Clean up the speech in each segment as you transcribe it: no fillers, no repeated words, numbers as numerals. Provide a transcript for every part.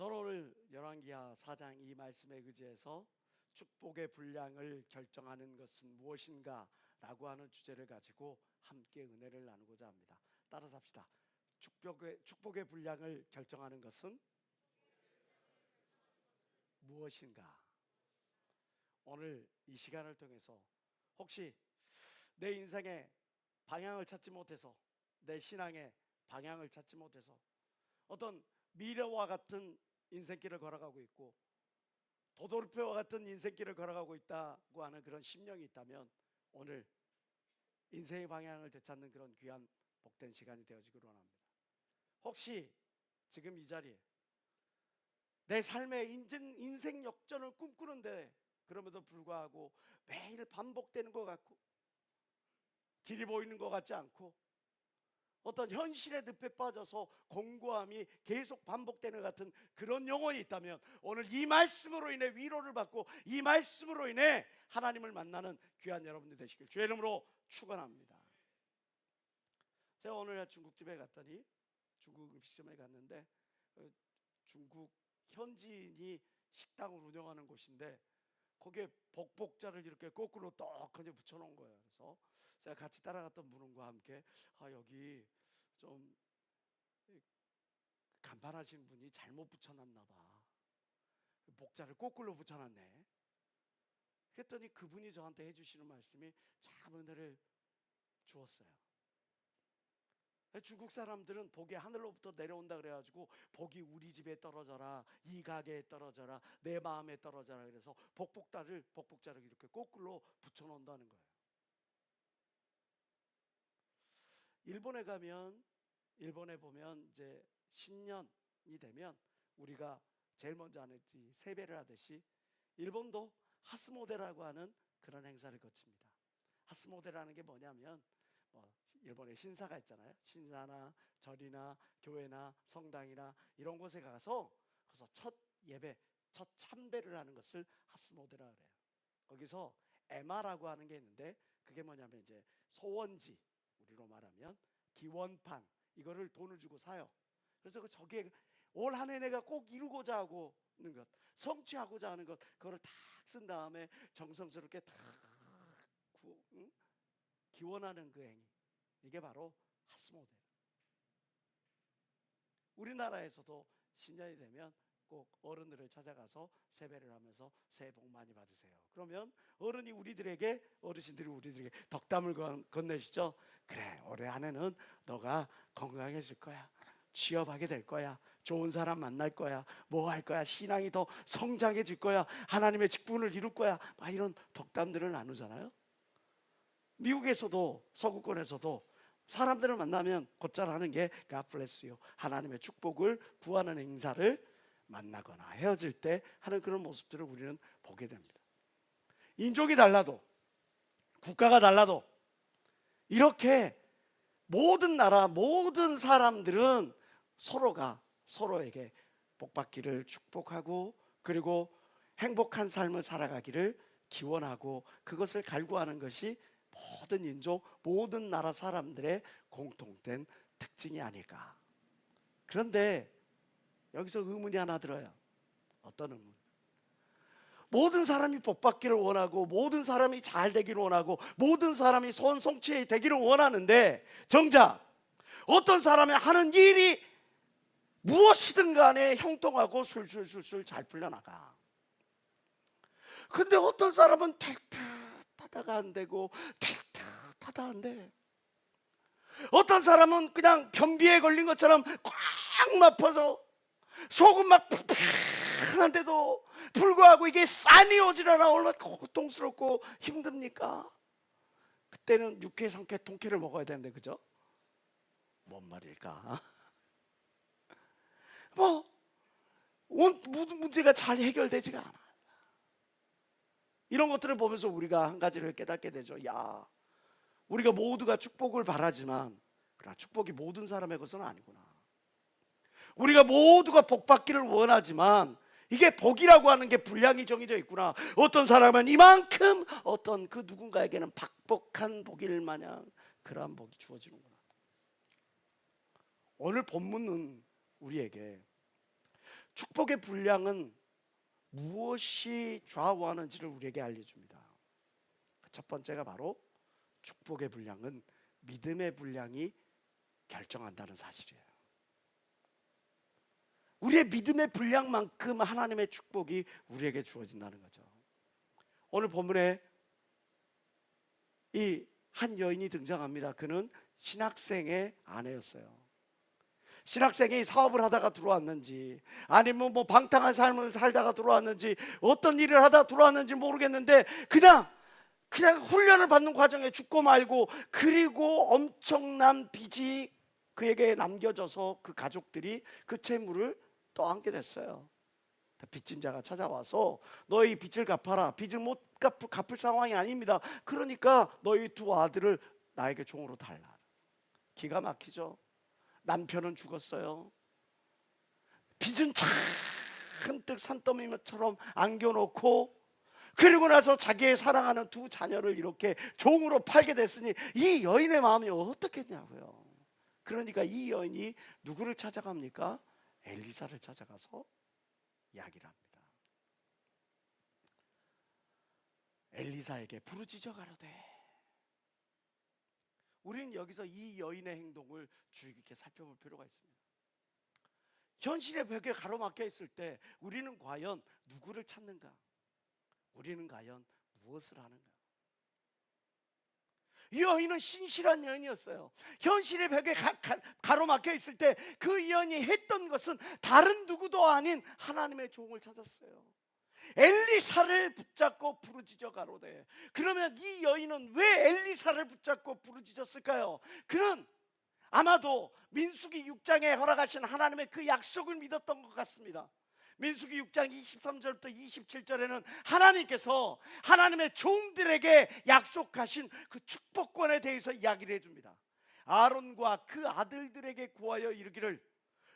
저는 오늘 열왕기하 4장 이 말씀에 의지해서 축복의 분량을 결정하는 것은 무엇인가 라고 하는 주제를 가지고 함께 은혜를 나누고자 합니다. 따라서 합시다. 축복의 분량을 결정하는 것은 무엇인가? 오늘 이 시간을 통해서 혹시 내 인생의 방향을 찾지 못해서, 내 신앙의 방향을 찾지 못해서 어떤 미래와 같은 인생길을 걸어가고 있고 도돌이표와 같은 인생길을 걸어가고 있다고 하는 그런 심령이 있다면 오늘 인생의 방향을 되찾는 그런 귀한 복된 시간이 되어지기를 원합니다. 혹시 지금 이 자리에 내 삶의 인생 역전을 꿈꾸는데 그럼에도 불구하고 매일 반복되는 것 같고 길이 보이는 것 같지 않고 어떤 현실의 늪에 빠져서 공고함이 계속 반복되는 것 같은 그런 영혼이 있다면 오늘 이 말씀으로 인해 위로를 받고 이 말씀으로 인해 하나님을 만나는 귀한 여러분들 되시길 주의 이름으로 축원합니다. 제가 오늘 중국집에 갔더니 중국 음식점에 갔는데 중국 현지인이 식당을 운영하는 곳인데 거기에 복복자를 이렇게 거꾸로 떡하니 붙여놓은 거예요. 그래서 제가 같이 따라갔던 분과 함께 여기 좀 간판하신 분이 잘못 붙여놨나 봐. 복자를 거꾸로 붙여놨네. 그랬더니 그분이 저한테 해주시는 말씀이 참 은혜를 주었어요. 중국 사람들은 복이 하늘로부터 내려온다 그래가지고 복이 우리 집에 떨어져라, 이 가게에 떨어져라, 내 마음에 떨어져라 그래서 복복자를 이렇게 거꾸로 붙여놓는다는 거예요. 일본에 가면, 일본에 보면 이제 신년이 되면 우리가 제일 먼저 하는지 세배를 하듯이 일본도 하스모데라고 하는 그런 행사를 거칩니다. 하스모데라는 게 뭐냐면 일본에 신사가 있잖아요. 신사나 절이나 교회나 성당이나 이런 곳에 가서 그래서 첫 예배, 첫 참배를 하는 것을 하스모데라 그래요. 거기서 에마라고 하는 게 있는데 그게 뭐냐면 이제 소원지, 우리로 말하면 기원판, 이거를 돈을 주고 사요. 그래서 저기에 올 한 해 내가 꼭 이루고자 하고 있는 것, 성취하고자 하는 것, 그거를 탁 쓴 다음에 정성스럽게 탁 기원하는 그 행위, 이게 바로 하스모데. 우리나라에서도 신년이 되면 꼭 어른들을 찾아가서 세배를 하면서 새해 복 많이 받으세요. 그러면 어르신들이 우리들에게 덕담을 건네시죠. 그래, 올해 한 해는 너가 건강해질 거야, 취업하게 될 거야, 좋은 사람 만날 거야, 뭐 할 거야, 신앙이 더 성장해질 거야, 하나님의 직분을 이룰 거야, 막 이런 덕담들을 나누잖아요. 미국에서도, 서구권에서도 사람들을 만나면 곧잘 하는 게 God bless you, 하나님의 축복을 구하는 행사를 만나거나 헤어질 때 하는 그런 모습들을 우리는 보게 됩니다. 인종이 달라도, 국가가 달라도 이렇게 모든 나라, 모든 사람들은 서로가 서로에게 복받기를 축복하고 그리고 행복한 삶을 살아가기를 기원하고 그것을 갈구하는 것이 모든 인종, 모든 나라 사람들의 공통된 특징이 아닐까. 그런데 여기서 의문이 하나 들어요. 어떤 의문? 모든 사람이 복받기를 원하고 모든 사람이 잘 되기를 원하고 모든 사람이 성취 되기를 원하는데 정작 어떤 사람이 하는 일이 무엇이든 간에 형통하고 술술술술 잘 풀려나가. 근데 어떤 사람은 될 듯 하다가 안 되고 될 듯 하다 안 돼. 어떤 사람은 그냥 변비에 걸린 것처럼 꽉 막혀서 속은 막 푹푹한데도 불구하고 이게 쌀이 오질 않아. 얼마나 고통스럽고 힘듭니까? 그때는 육회, 성회, 통회를 먹어야 되는데, 그죠? 뭔 말일까? 문제가 잘 해결되지가 않아. 이런 것들을 보면서 우리가 한 가지를 깨닫게 되죠. 야, 우리가 모두가 축복을 바라지만 그러나 축복이 모든 사람의 것은 아니구나. 우리가 모두가 복받기를 원하지만 이게 복이라고 하는 게 분량이 정해져 있구나. 어떤 사람은 이만큼, 어떤 그 누군가에게는 박복한 복일 마냥 그러한 복이 주어지는구나. 오늘 본문은 우리에게 축복의 분량은 무엇이 좌우하는지를 우리에게 알려줍니다. 첫 번째가 바로 축복의 분량은 믿음의 분량이 결정한다는 사실이에요. 우리의 믿음의 분량만큼 하나님의 축복이 우리에게 주어진다는 거죠. 오늘 본문에 이 한 여인이 등장합니다. 그는 신학생의 아내였어요. 신학생이 사업을 하다가 들어왔는지, 아니면 뭐 방탕한 삶을 살다가 들어왔는지, 어떤 일을 하다 들어왔는지 모르겠는데 그냥 훈련을 받는 과정에 죽고 말고, 그리고 엄청난 빚이 그에게 남겨져서 그 가족들이 그 채무를 떠안게 됐어요. 빚진 자가 찾아와서 너희 빚을 갚아라. 빚을 못 갚을 상황이 아닙니다. 그러니까 너희 두 아들을 나에게 종으로 달라. 기가 막히죠. 남편은 죽었어요. 빚은 잔뜩 산더미처럼 안겨놓고, 그리고 나서 자기의 사랑하는 두 자녀를 이렇게 종으로 팔게 됐으니 이 여인의 마음이 어떻겠냐고요. 그러니까 이 여인이 누구를 찾아갑니까? 엘리사를 찾아가서 이야기를 합니다. 엘리사에게 부르짖어 가로되. 우리는 여기서 이 여인의 행동을 주의 깊게 살펴볼 필요가 있습니다. 현실의 벽에 가로막혀 있을 때 우리는 과연 누구를 찾는가? 우리는 과연 무엇을 하는가? 이 여인은 신실한 여인이었어요. 현실의 벽에 가로막혀 있을 때 그 여인이 했던 것은 다른 누구도 아닌 하나님의 종을 찾았어요. 엘리사를 붙잡고 부르짖어 가로되. 그러면 이 여인은 왜 엘리사를 붙잡고 부르짖었을까요? 그는 아마도 민수기 6장에 허락하신 하나님의 그 약속을 믿었던 것 같습니다. 민수기 6장 23절부터 27절에는 하나님께서 하나님의 종들에게 약속하신 그 축복권에 대해서 이야기를 해줍니다. 아론과 그 아들들에게 구하여 이르기를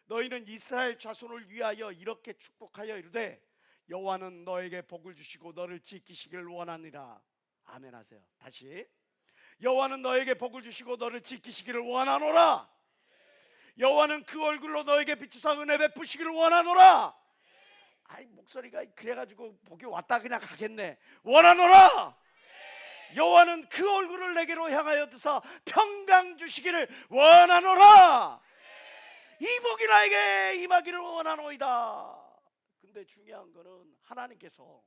너희는 이스라엘 자손을 위하여 이렇게 축복하여 이르되 여호와는 너에게 복을 주시고 너를 지키시기를 원하니라. 아멘 하세요. 다시. 여호와는 너에게 복을 주시고 너를 지키시기를 원하노라. 여호와는 그 얼굴로 너에게 비추사 은혜 베푸시기를 원하노라. 아이, 목소리가 그래가지고 복이 왔다 그냥 가겠네. 원하노라. 여호와는 그 얼굴을 내게로 향하여 드사 평강 주시기를 원하노라. 이 복이 나에게 임하기를 원하노이다. 근데 중요한 거는 하나님께서,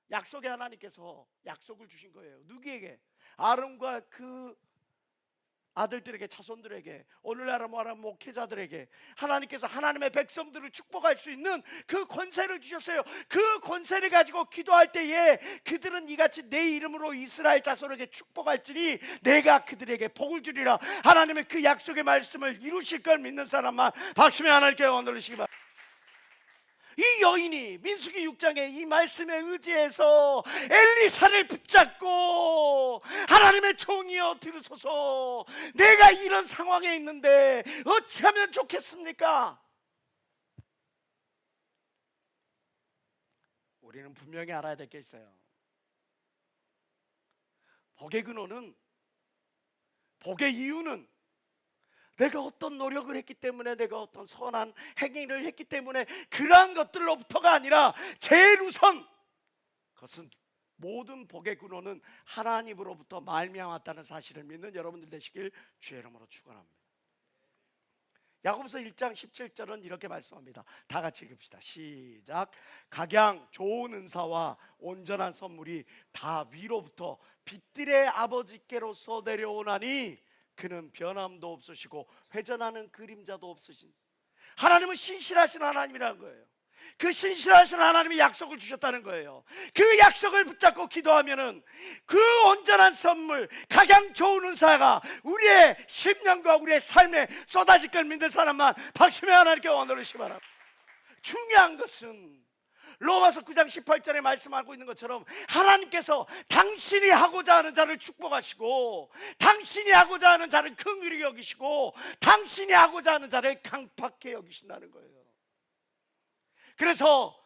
약속의 하나님께서 약속을 주신 거예요. 누구에게? 아론과 그 아들들에게, 자손들에게, 오늘날 말하는 목회자들에게 하나님께서 하나님의 백성들을 축복할 수 있는 그 권세를 주셨어요. 그 권세를 가지고 기도할 때에 그들은 이같이 내 이름으로 이스라엘 자손에게 축복할지니 내가 그들에게 복을 주리라. 하나님의 그 약속의 말씀을 이루실 걸 믿는 사람만 박수며 하나님께 원을 올리시기 바랍니다. 이 여인이 민수기 6장의 이 말씀에 의지해서 엘리사를 붙잡고 하나님의 종이여 들으소서, 내가 이런 상황에 있는데 어찌하면 좋겠습니까? 우리는 분명히 알아야 될 게 있어요. 복의 근원은, 복의 이유는 내가 어떤 노력을 했기 때문에, 내가 어떤 선한 행위를 했기 때문에 그러한 것들로부터가 아니라 제일 우선 그것은, 모든 복의 근원은 하나님으로부터 말미암았다는 사실을 믿는 여러분들 되시길 주의 이름으로 축원합니다. 야고보서 1장 17절은 이렇게 말씀합니다. 다 같이 읽읍시다. 시작. 각양 좋은 은사와 온전한 선물이 다 위로부터 빛들의 아버지께로서 내려오나니 그는 변함도 없으시고 회전하는 그림자도 없으신, 하나님은 신실하신 하나님이라는 거예요. 그 신실하신 하나님이 약속을 주셨다는 거예요. 그 약속을 붙잡고 기도하면은 그 온전한 선물, 각양 좋은 은사가 우리의 심령과 우리의 삶에 쏟아질 걸 믿는 사람만 박수며 하나님께 원하시기 바랍니다. 중요한 것은 로마서 9장 18절에 말씀하고 있는 것처럼 하나님께서 당신이 하고자 하는 자를 축복하시고, 당신이 하고자 하는 자를 긍휼히 여기시고, 당신이 하고자 하는 자를 강팍해 여기신다는 거예요. 그래서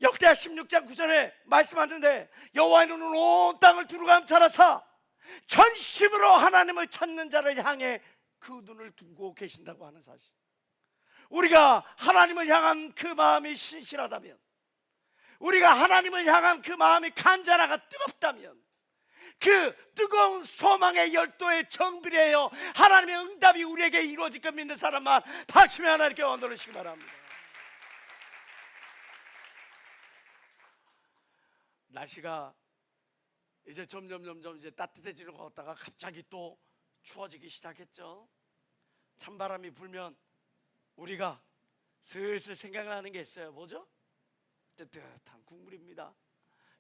역대하 16장 9절에 말씀하는데 여호와의 눈은 온 땅을 두루 감찰하사 전심으로 하나님을 찾는 자를 향해 그 눈을 두고 계신다고 하는 사실. 우리가 하나님을 향한 그 마음이 신실하다면, 우리가 하나님을 향한 그 마음이 간절하고 뜨겁다면, 그 뜨거운 소망의 열도에 정비례하여 하나님의 응답이 우리에게 이루어질 것 믿는 사람만 박수며 하나님께 원돌리시기 바랍니다. 날씨가 이제 점점 이제 따뜻해지는 것 같다가 갑자기 또 추워지기 시작했죠. 찬바람이 불면 우리가 슬슬 생각나는 게 있어요. 뭐죠? 뜨뜻한 국물입니다.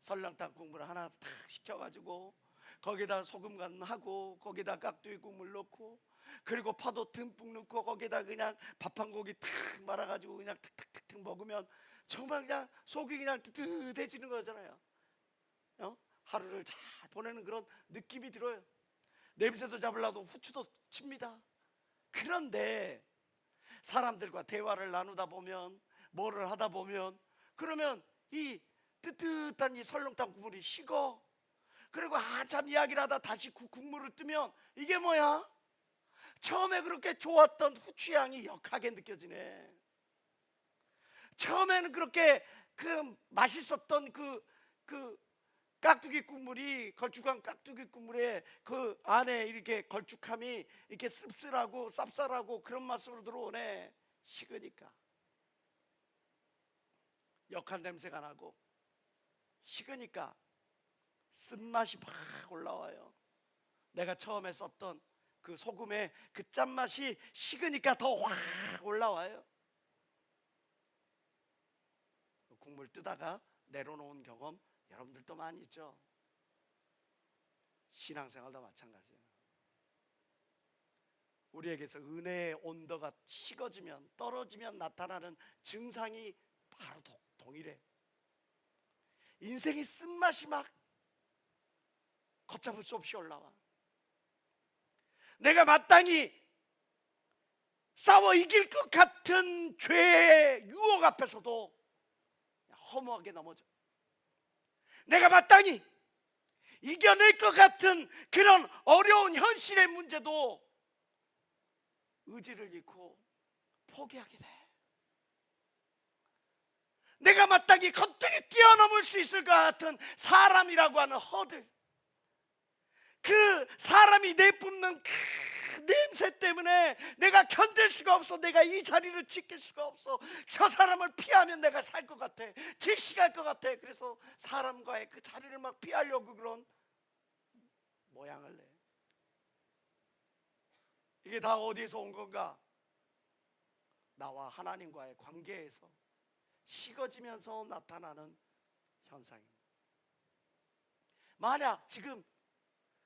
설렁탕 국물 하나 탁 시켜가지고 거기다 소금 간 하고 거기다 깍두기 국물 넣고 그리고 파도 듬뿍 넣고 거기다 그냥 밥 한 고기 탁 말아가지고 그냥 탁탁탁탁 먹으면 정말 그냥 속이 그냥 뜨뜻해지는 거잖아요. 하루를 잘 보내는 그런 느낌이 들어요. 냄새도 잡으려도 후추도 칩니다. 그런데 사람들과 대화를 나누다 보면, 뭐를 하다 보면, 그러면 이 뜨뜻한 이 설렁탕 국물이 식어. 그리고 한참 이야기를 하다 다시 그 국물을 뜨면 이게 뭐야? 처음에 그렇게 좋았던 후추향이 역하게 느껴지네. 처음에는 그렇게 그 맛있었던 그 깍두기 국물이, 걸쭉한 깍두기 국물에 그 안에 이렇게 걸쭉함이 이렇게 씁쓸하고 쌉쌀하고 그런 맛으로 들어오네. 식으니까 역한 냄새가 나고, 식으니까 쓴맛이 막 올라와요. 내가 처음에 썼던 그 소금의 그 짠맛이 식으니까 더 확 올라와요. 국물 뜨다가 내려놓은 경험 여러분들도 많이 있죠. 신앙생활도 마찬가지예요. 우리에게서 은혜의 온도가 식어지면, 떨어지면 나타나는 증상이 바로 동일해. 인생의 쓴맛이 막 걷잡을 수 없이 올라와. 내가 마땅히 싸워 이길 것 같은 죄의 유혹 앞에서도 허무하게 넘어져. 내가 마땅히 이겨낼 것 같은 그런 어려운 현실의 문제도 의지를 잃고 포기하게 돼. 내가 마땅히 거뜬히 뛰어넘을 수 있을 것 같은 사람이라고 하는 허들, 그 사람이 내뿜는 그 냄새 때문에 내가 견딜 수가 없어. 내가 이 자리를 지킬 수가 없어. 저 사람을 피하면 내가 살 것 같아. 질식할 것 같아. 그래서 사람과의 그 자리를 막 피하려고 그런 모양을 내. 이게 다 어디에서 온 건가? 나와 하나님과의 관계에서 식어지면서 나타나는 현상입니다. 만약 지금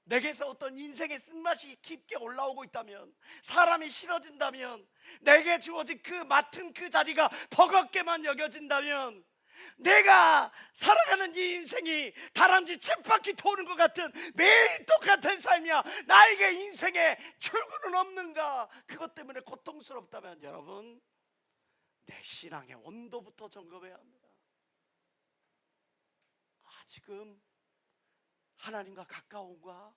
내게서 어떤 인생의 쓴맛이 깊게 올라오고 있다면, 사람이 싫어진다면, 내게 주어진 그 맡은 그 자리가 버겁게만 여겨진다면, 내가 살아가는 이 인생이 다람쥐 쳇바퀴 도는 것 같은 매일 똑같은 삶이야. 나에게 인생에 출구는 없는가? 그것 때문에 고통스럽다면 여러분, 내 신앙의 온도부터 점검해야 합니다. 지금 하나님과 가까운가?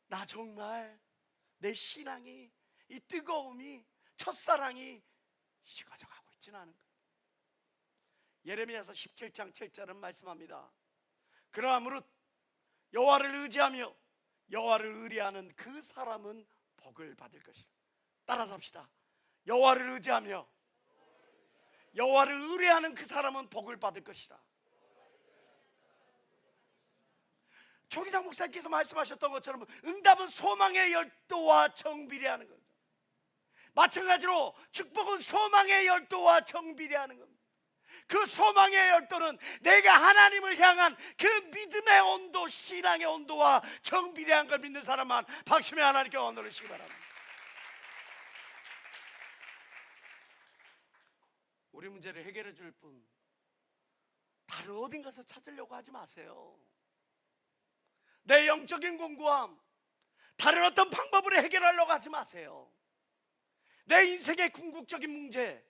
나 정말 내 신앙이, 이 뜨거움이, 첫사랑이 식어져 가고 있지는 않은가? 예레미야서 17장 7절은 말씀합니다. 그러므로 여호와를 의지하며 여호와를 의뢰하는 그 사람은 복을 받을 것이라. 따라서 합시다. 여호와를 의지하며 여호와를 의뢰하는 그 사람은 복을 받을 것이라. 조기장 목사님께서 말씀하셨던 것처럼 응답은 소망의 열도와 정비례하는 겁니다. 마찬가지로 축복은 소망의 열도와 정비례하는 겁니다. 그 소망의 열도는 내가 하나님을 향한 그 믿음의 온도, 신앙의 온도와 정비례한 걸 믿는 사람만 박수며 하나님께 원하시기 바랍니다. 우리 문제를 해결해 줄 분 다른 어딘 가서 찾으려고 하지 마세요. 내 영적인 공고함 다른 어떤 방법으로 해결하려고 하지 마세요. 내 인생의 궁극적인 문제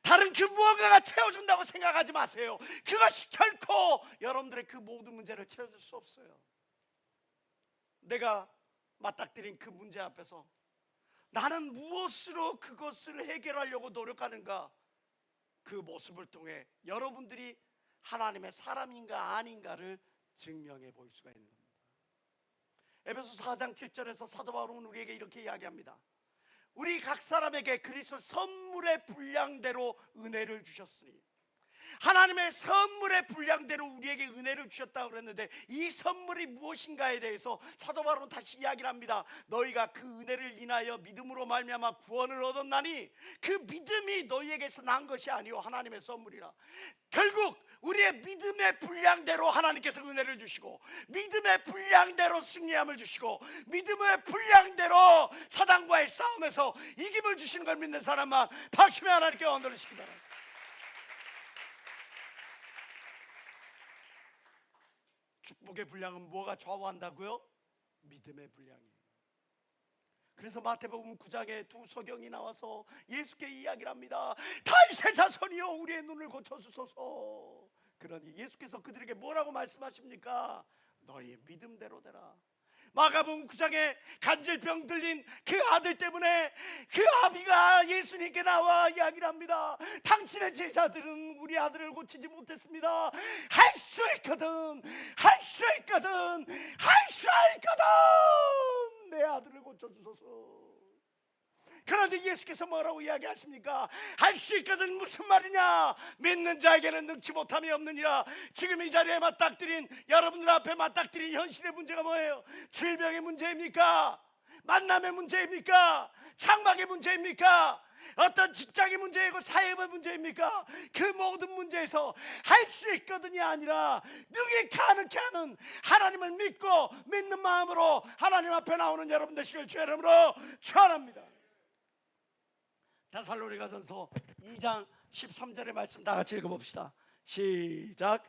다른 그 무언가가 채워준다고 생각하지 마세요. 그것이 결코 여러분들의 그 모든 문제를 채워줄 수 없어요. 내가 맞닥뜨린 그 문제 앞에서 나는 무엇으로 그것을 해결하려고 노력하는가? 그 모습을 통해 여러분들이 하나님의 사람인가 아닌가를 증명해 볼 수가 있는 겁니다. 에베소 4장 7절에서 사도 바울은 우리에게 이렇게 이야기합니다. 우리 각 사람에게 그리스도 선물의 분량대로 은혜를 주셨으니, 하나님의 선물의 분량대로 우리에게 은혜를 주셨다고 그랬는데, 이 선물이 무엇인가에 대해서 사도 바울은 다시 이야기를 합니다. 너희가 그 은혜를 인하여 믿음으로 말미암아 구원을 얻었나니 그 믿음이 너희에게서 난 것이 아니요 하나님의 선물이라. 결국 우리의 믿음의 분량대로 하나님께서 은혜를 주시고, 믿음의 분량대로 승리함을 주시고, 믿음의 분량대로 사단과의 싸움에서 이김을 주시는 걸 믿는 사람만 박수며 하나님께 언도를 시키기 바랍니다. 축복의 분량은 뭐가 좌우한다고요? 믿음의 분량이에요. 그래서 마태복음 9장에 두 소경이 나와서 예수께 이야기를 합니다. 다윗의 자손이여 우리의 눈을 고쳐주소서. 그러니 예수께서 그들에게 뭐라고 말씀하십니까? 너희의 믿음대로 되라. 마가복음 9장에 간질병 들린 그 아들 때문에 그 아비가 예수님께 나와 이야기를 합니다. 당신의 제자들은 우리 아들을 고치지 못했습니다. 할 수 있거든, 할 수 있거든, 할 수 있거든, 내 아들을 고쳐주소서. 그런데 예수께서 뭐라고 이야기하십니까? 할 수 있거든 무슨 말이냐? 믿는 자에게는 능치 못함이 없느니라. 지금 이 자리에 맞닥뜨린, 여러분들 앞에 맞닥뜨린 현실의 문제가 뭐예요? 질병의 문제입니까? 만남의 문제입니까? 장막의 문제입니까? 어떤 직장의 문제이고 사회의 문제입니까? 그 모든 문제에서 할 수 있거든이 아니라 능히 가능케 하는 하나님을 믿고 믿는 마음으로 하나님 앞에 나오는 여러분 되시길 주의 이름으로 축원합니다. 데살로니가전서 2장 13절의 말씀 다 같이 읽어봅시다. 시작.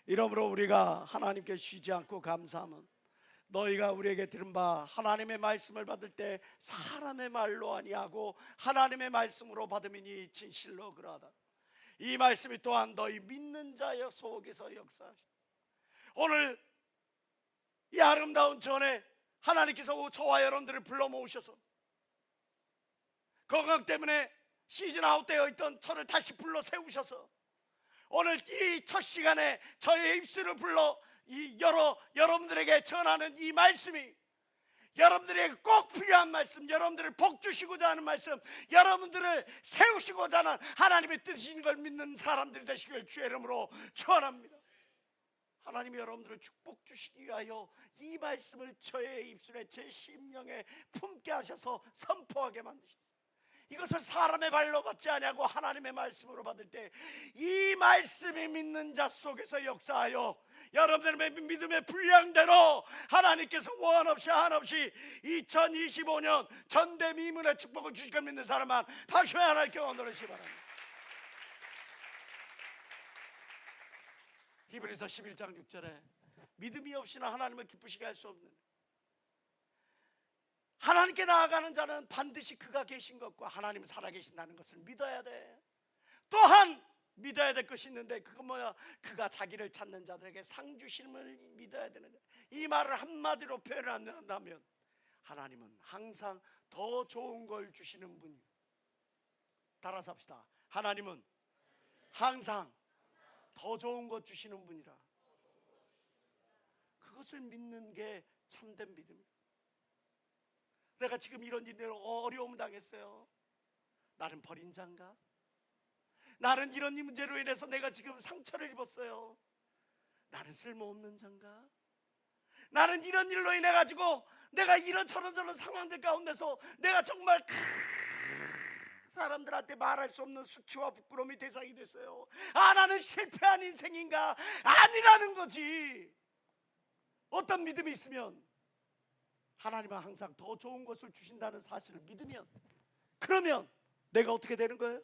이러므로 우리가 하나님께 쉬지 않고 감사함은 너희가 우리에게 들은 바 하나님의 말씀을 받을 때 사람의 말로 아니하고 하나님의 말씀으로 받음이니 진실로 그러하다. 이 말씀이 또한 너희 믿는 자 속에서 역사하시다. 오늘 이 아름다운 전에 하나님께서 저와 여러분들을 불러 모으셔서 건강 때문에 시즌 아웃되어 있던 저를 다시 불러 세우셔서 오늘 이 첫 시간에 저의 입술을 불러 여러분들에게 전하는 이 말씀이 여러분들에게 꼭 필요한 말씀, 여러분들을 복 주시고자 하는 말씀, 여러분들을 세우시고자 하는 하나님의 뜻인 걸 믿는 사람들이 되시길 주의 이름으로 축원합니다. 하나님이 여러분들을 축복 주시기 위하여 이 말씀을 저의 입술에 제 심령에 품게 하셔서 선포하게 만드셨습니다. 이것을 사람의 발로 받지 아니하고 하나님의 말씀으로 받을 때 이 말씀이 믿는 자 속에서 역사하여 여러분들의 믿음의 분량대로 하나님께서 원 없이 한없이 2025년 전대미문의 축복을 주실 걸 믿는 사람만 박수해 하나님께 원하시기 바랍니다. 히브리서 11장 6절에 믿음이 없이는 하나님을 기쁘시게 할 수 없는, 하나님께 나아가는 자는 반드시 그가 계신 것과 하나님 살아계신다는 것을 믿어야 돼. 또한 믿어야 될 것이 있는데 그건 뭐야? 그가 자기를 찾는 자들에게 상 주심을 믿어야 되는데, 이 말을 한마디로 표현한다면 하나님은 항상 더 좋은 걸 주시는 분이에요. 따라서 합시다. 하나님은 항상 더 좋은 것 주시는 분이라. 그것을 믿는 게 참된 믿음이에요. 내가 지금 이런 일로 어려움 당했어요. 나는 버린 자인가? 나는 이런 문제로 인해서 내가 지금 상처를 입었어요. 나는 쓸모없는 자인가? 나는 이런 일로 인해 가지고 내가 이런 저런 상황들 가운데서 내가 정말 사람들한테 말할 수 없는 수치와 부끄러움이 대상이 됐어요. 아, 나는 실패한 인생인가? 아니라는 거지. 어떤 믿음이 있으면 하나님은 항상 더 좋은 것을 주신다는 사실을 믿으면, 그러면 내가 어떻게 되는 거예요?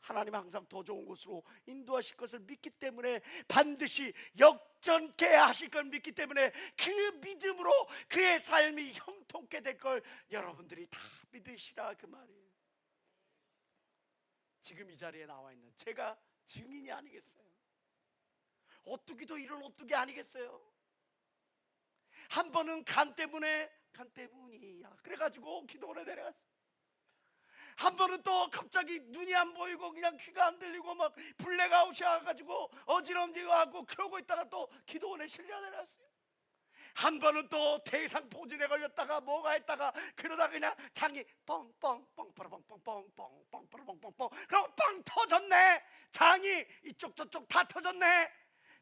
하나님은 항상 더 좋은 곳으로 인도하실 것을 믿기 때문에, 반드시 역전케 하실 걸 믿기 때문에 그 믿음으로 그의 삶이 형통케 될 걸 여러분들이 다 믿으시라, 그 말이에요. 지금 이 자리에 나와 있는 제가 증인이 아니겠어요? 오뚜기도 이런 오뚜기 아니겠어요? 한 번은 간 때문이야 그래가지고 기도원에 내려갔어요. 한 번은 또 갑자기 눈이 안 보이고 그냥 귀가 안 들리고 막 블랙아웃이 와가지고 어지럼지고 그러고 있다가 또 기도원에 실려 내렸어요. 한 번은 또 대상포진에 걸렸다가 뭐가 했다가 그러다 그냥 장이 뻥뻥뻥 빠라뻥뻥뻥뻥 빠라뻥뻥뻥 그러고 빵 터졌네. 장이 이쪽 저쪽 다 터졌네.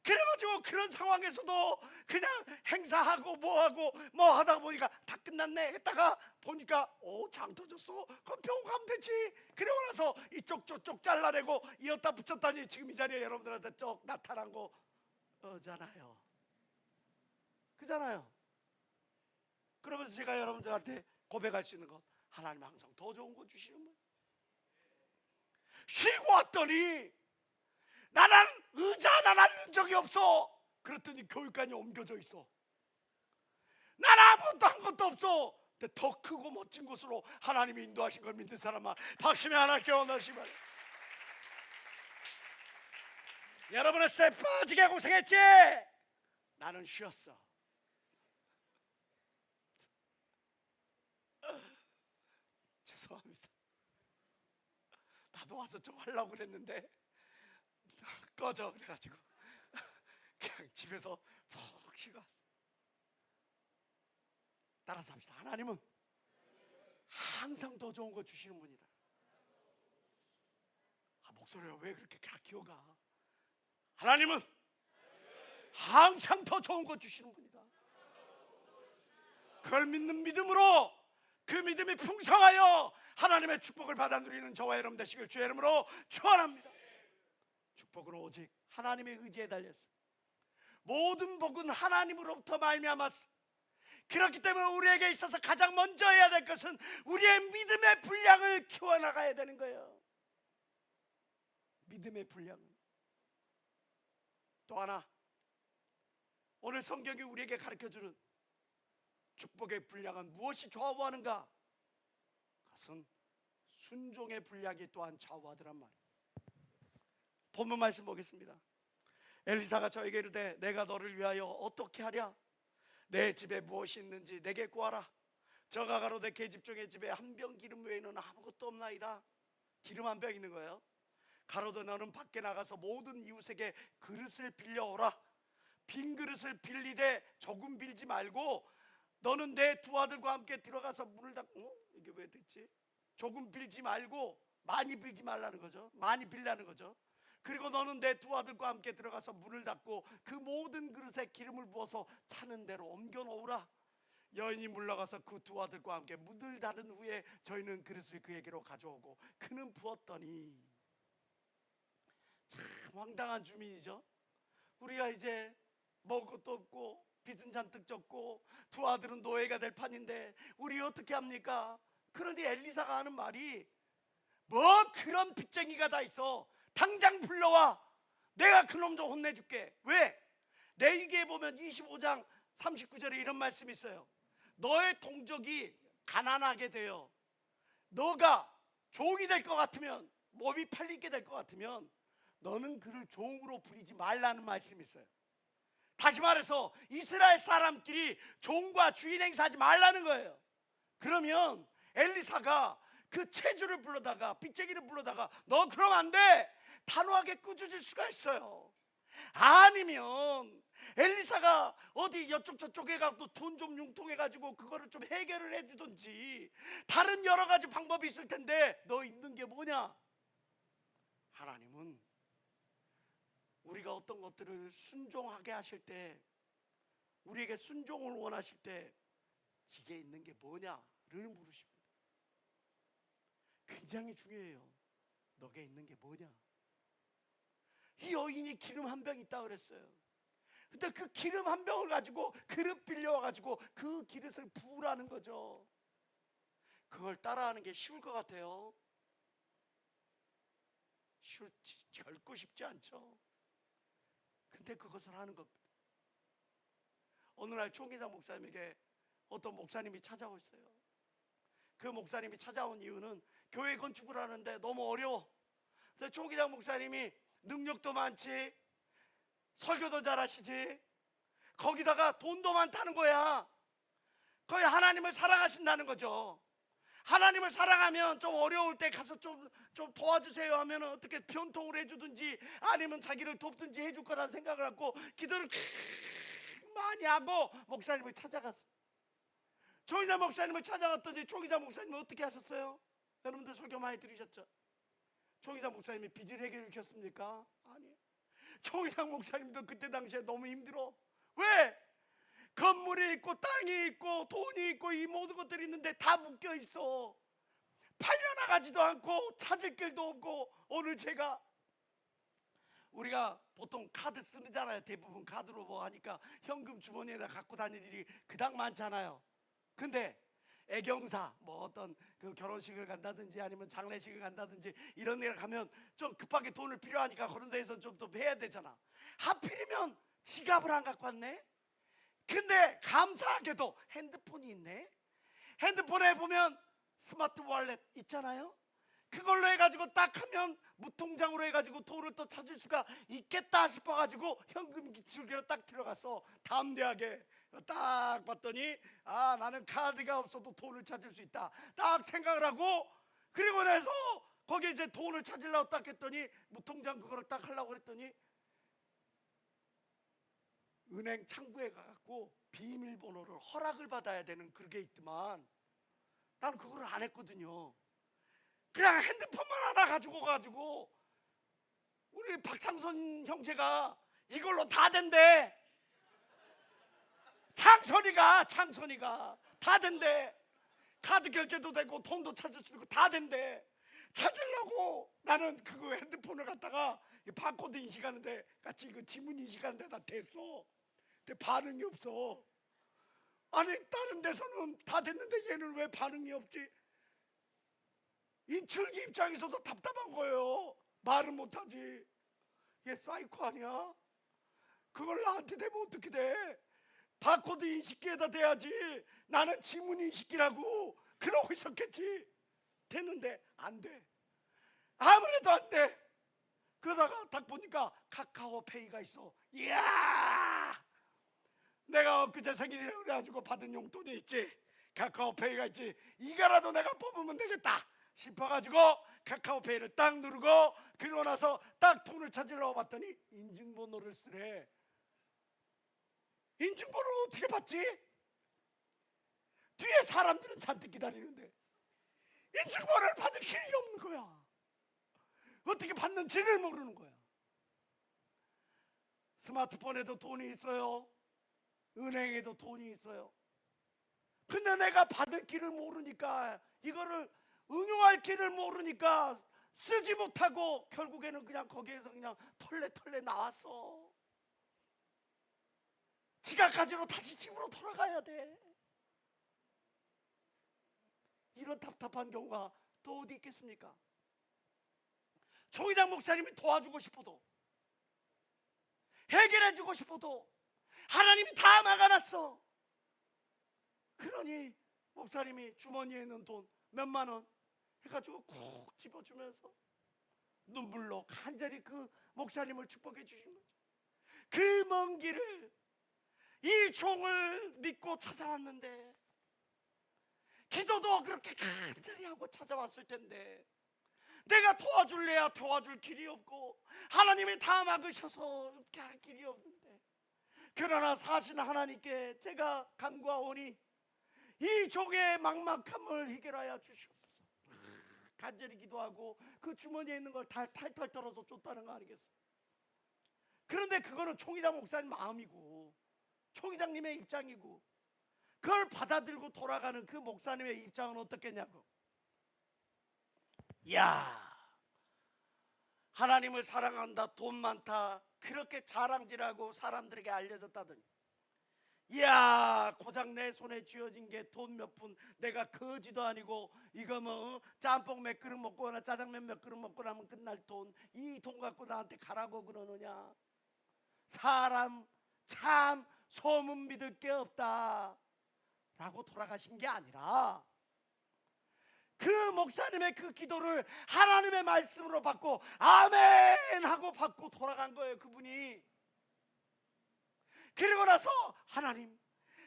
그래가지고 그런 상황에서도 그냥 행사하고 뭐하고 뭐 하다 보니까 다 끝났네 했다가 보니까 장 터졌어. 그럼 병원 가면 되지. 그러고 나서 이쪽 저쪽 잘라내고 이었다 붙였다니 지금 이 자리에 여러분들한테 쭉 나타난 거잖아요. 그잖아요. 그러면서 제가 여러분들한테 고백할 수 있는 것, 하나님 항상 더 좋은 거 주시는 거예요. 쉬고 왔더니 나는 의자 하나 날린 적이 없어. 그랬더니 교육관이 옮겨져 있어. 나는 아무것도 한 것도 없어. 근데 더 크고 멋진 곳으로 하나님이 인도하신 걸 믿는 사람아 박수며 하나님께 원하시기 바랍니다. 여러분은 쇠 빠지게 고생했지? 나는 쉬었어. 죄송합니다. 나도 와서 좀 하려고 그랬는데 꺼져 그래가지고 그냥 집에서 푹 쉬고 왔어. 따라서 합시다. 하나님은 항상 더 좋은 거 주시는 분이다. 목소리가 왜 그렇게 기어가? 하나님은 항상 더 좋은 거 주시는 분이다. 그걸 믿는 믿음으로 그 믿음이 풍성하여 하나님의 축복을 받아 누리는 저와 여러분 되시길 주의 이름으로 축원합니다. 축복은 오직 하나님의 의지에 달렸어. 모든 복은 하나님으로부터 말미암았어. 그렇기 때문에 우리에게 있어서 가장 먼저 해야 될 것은 우리의 믿음의 분량을 키워나가야 되는 거예요. 믿음의 분량은. 또 하나, 오늘 성경이 우리에게 가르쳐주는 축복의 분량은 무엇이 좌우하는가? 그것은 순종의 분량이 또한 좌우하더란 말이에요. 본문 말씀 보겠습니다. 엘리사가 저에게 이르되 내가 너를 위하여 어떻게 하랴? 내 집에 무엇이 있는지 내게 구하라. 저가 가로되 계집 중의 집에 한 병 기름 외에는 아무것도 없나이다. 기름 한 병 있는 거예요. 가로되 너는 밖에 나가서 모든 이웃에게 그릇을 빌려오라. 빈 그릇을 빌리되 조금 빌지 말고 너는 내 두 아들과 함께 들어가서 문을 닫고 이게 왜 됐지? 조금 빌지 말고 많이 빌지 말라는 거죠. 많이 빌라는 거죠. 그리고 너는 내 두 아들과 함께 들어가서 문을 닫고 그 모든 그릇에 기름을 부어서 차는 대로 옮겨 놓으라. 여인이 물러가서 그 두 아들과 함께 문을 닫은 후에 저희는 그릇을 그에게로 가져오고 그는 부었더니. 참 황당한 주민이죠. 우리가 이제 먹을 것도 없고 빚은 잔뜩 졌고 두 아들은 노예가 될 판인데 우리 어떻게 합니까? 그런데 엘리사가 하는 말이 뭐 그런 빚쟁이가 다 있어. 당장 불러와. 내가 그놈 좀 혼내줄게. 왜? 레위기에 보면 25장 39절에 이런 말씀이 있어요. 너의 동족이 가난하게 되어 너가 종이 될 것 같으면, 몸이 팔리게 될 것 같으면 너는 그를 종으로 부리지 말라는 말씀이 있어요. 다시 말해서 이스라엘 사람끼리 종과 주인 행사하지 말라는 거예요. 그러면 엘리사가 그 체주를 불러다가 빚쟁이를 불러다가 너 그러면 안 돼, 단호하게 꾸짖을 수가 있어요. 아니면 엘리사가 어디 이쪽 저쪽에 가도 돈 좀 융통해 가지고 그거를 좀 해결을 해주든지 다른 여러 가지 방법이 있을 텐데 너 있는 게 뭐냐? 하나님은 우리가 어떤 것들을 순종하게 하실 때, 우리에게 순종을 원하실 때 지게 있는 게 뭐냐를 물으십니다. 굉장히 중요해요. 너게 있는 게 뭐냐? 이 여인이 기름 한 병 있다 그랬어요. 근데 그 기름 한 병을 가지고 그릇 빌려와 가지고 그 기름을 부으라는 거죠. 그걸 따라하는 게 쉬울 것 같아요? 결코 쉽지 않죠. 근데 그것을 하는 겁니다. 어느 날 총회장 목사님에게 어떤 목사님이 찾아오셨어요. 그 목사님이 찾아온 이유는 교회 건축을 하는데 너무 어려워. 근데 총회장 목사님이 능력도 많지, 설교도 잘하시지, 거기다가 돈도 많다는 거야. 거의 하나님을 사랑하신다는 거죠. 하나님을 사랑하면 좀 어려울 때 가서 좀 도와주세요 하면 어떻게 변통을 해주든지 아니면 자기를 돕든지 해줄 거라는 생각을 갖고 기도를 많이 하고 목사님을 찾아갔어요. 조기자 목사님을 찾아갔더니 조기자 목사님은 어떻게 하셨어요? 여러분들 설교 많이 들으셨죠? 조기자 목사님이 빚을 해결해 주셨습니까? 아니에요. 조기자 목사님도 그때 당시에 너무 힘들어. 왜? 건물이 있고 땅이 있고 돈이 있고 이 모든 것들이 있는데 다 묶여 있어. 팔려나가지도 않고 찾을 길도 없고. 오늘 우리가 보통 카드 쓰잖아요. 대부분 카드로 뭐 하니까 현금 주머니에다 갖고 다닐 일이 그닥 많잖아요. 근데 애경사 뭐 어떤 그 결혼식을 간다든지 아니면 장례식을 간다든지 이런 데 가면 좀 급하게 돈을 필요하니까 그런 데에서 좀 더 해야 되잖아. 하필이면 지갑을 안 갖고 왔네. 근데 감사하게도 핸드폰이 있네. 핸드폰에 보면 스마트 월렛 있잖아요. 그걸로 해가지고 딱 하면 무통장으로 해가지고 돈을 또 찾을 수가 있겠다 싶어가지고 현금 기출기로 딱 들어갔어. 담대하게 딱 봤더니 아, 나는 카드가 없어도 돈을 찾을 수 있다 딱 생각을 하고, 그리고 나서 거기에 이제 돈을 찾으려고 딱 했더니 무통장 그거를 딱 하려고 그랬더니 은행 창구에 가갖고 비밀번호를 허락을 받아야 되는 그게 있더만 나는 그걸 안 했거든요. 그냥 핸드폰만 하나 가지고 우리 박창선 형제가 이걸로 다 된대. 창선이가 다 된대. 카드 결제도 되고 돈도 찾을 수 있고 다 된대. 찾으려고 나는 그거 핸드폰을 갖다가 바코드 인식하는데 같이 그 지문 인식하는 데다 댔어. 근데 반응이 없어. 아니 다른 데서는 다 됐는데 얘는 왜 반응이 없지? 인출기 입장에서도 답답한 거예요. 말은 못하지. 얘 사이코 아니야? 그걸 나한테 대면 어떻게 돼? 바코드 인식기에다 대야지. 나는 지문 인식기라고 그러고 있었겠지. 됐는데 안 돼. 아무래도 안 돼. 그러다가 딱 보니까 카카오페이가 있어. 이야, 내가 엊그제 생일이라 그래가지고 받은 용돈이 있지. 카카오페이가 있지. 이거라도 내가 뽑으면 되겠다 싶어가지고 카카오페이를 딱 누르고, 그러고 나서 딱 돈을 찾으려고 봤더니 인증번호를 쓰래. 인증번호를 어떻게 받지? 뒤에 사람들은 잔뜩 기다리는데 인증번호를 받을 길이 없는 거야. 어떻게 받는지를 모르는 거야. 스마트폰에도 돈이 있어요. 은행에도 돈이 있어요. 근데 내가 받을 길을 모르니까, 이거를 응용할 길을 모르니까 쓰지 못하고 결국에는 그냥 거기에서 그냥 털레 나왔어. 지갑 가지러 다시 집으로 돌아가야 돼. 이런 답답한 경우가 또 어디 있겠습니까? 조기장 목사님이 도와주고 싶어도, 해결해주고 싶어도 하나님이 다 막아놨어. 그러니 목사님이 주머니에 있는 돈 몇만 원 해가지고 콕 집어주면서 눈물로 간절히 그 목사님을 축복해 주신 거죠. 그 먼 길을 이 종을 믿고 찾아왔는데, 기도도 그렇게 간절히 하고 찾아왔을 텐데 내가 도와줄래야 도와줄 길이 없고 하나님이 다 막으셔서 이렇게 할 길이 없는데, 그러나 사실 하나님께 제가 간구하오니 이 종의 막막함을 해결하여 주시옵소서. 간절히 기도하고 그 주머니에 있는 걸 탈탈 털어서 줬다는 거 아니겠어요? 그런데 그거는 총회장 목사님 마음이고 총회장님의 입장이고, 그걸 받아들고 돌아가는 그 목사님의 입장은 어떻겠냐고. 이야, 하나님을 사랑한다, 돈 많다, 그렇게 자랑질하고 사람들에게 알려졌다더니, 이야, 고작 내 손에 쥐어진 게 돈 몇 푼, 내가 거지도 아니고 이거 뭐 짬뽕 몇 그릇 먹거나 짜장면 몇 그릇 먹고 나면 끝날 돈, 이 돈 갖고 나한테 가라고 그러느냐. 사람 참 소문 믿을 게 없다 라고 돌아가신 게 아니라, 그 목사님의 그 기도를 하나님의 말씀으로 받고 아멘 하고 받고 돌아간 거예요, 그분이. 그리고 나서 하나님,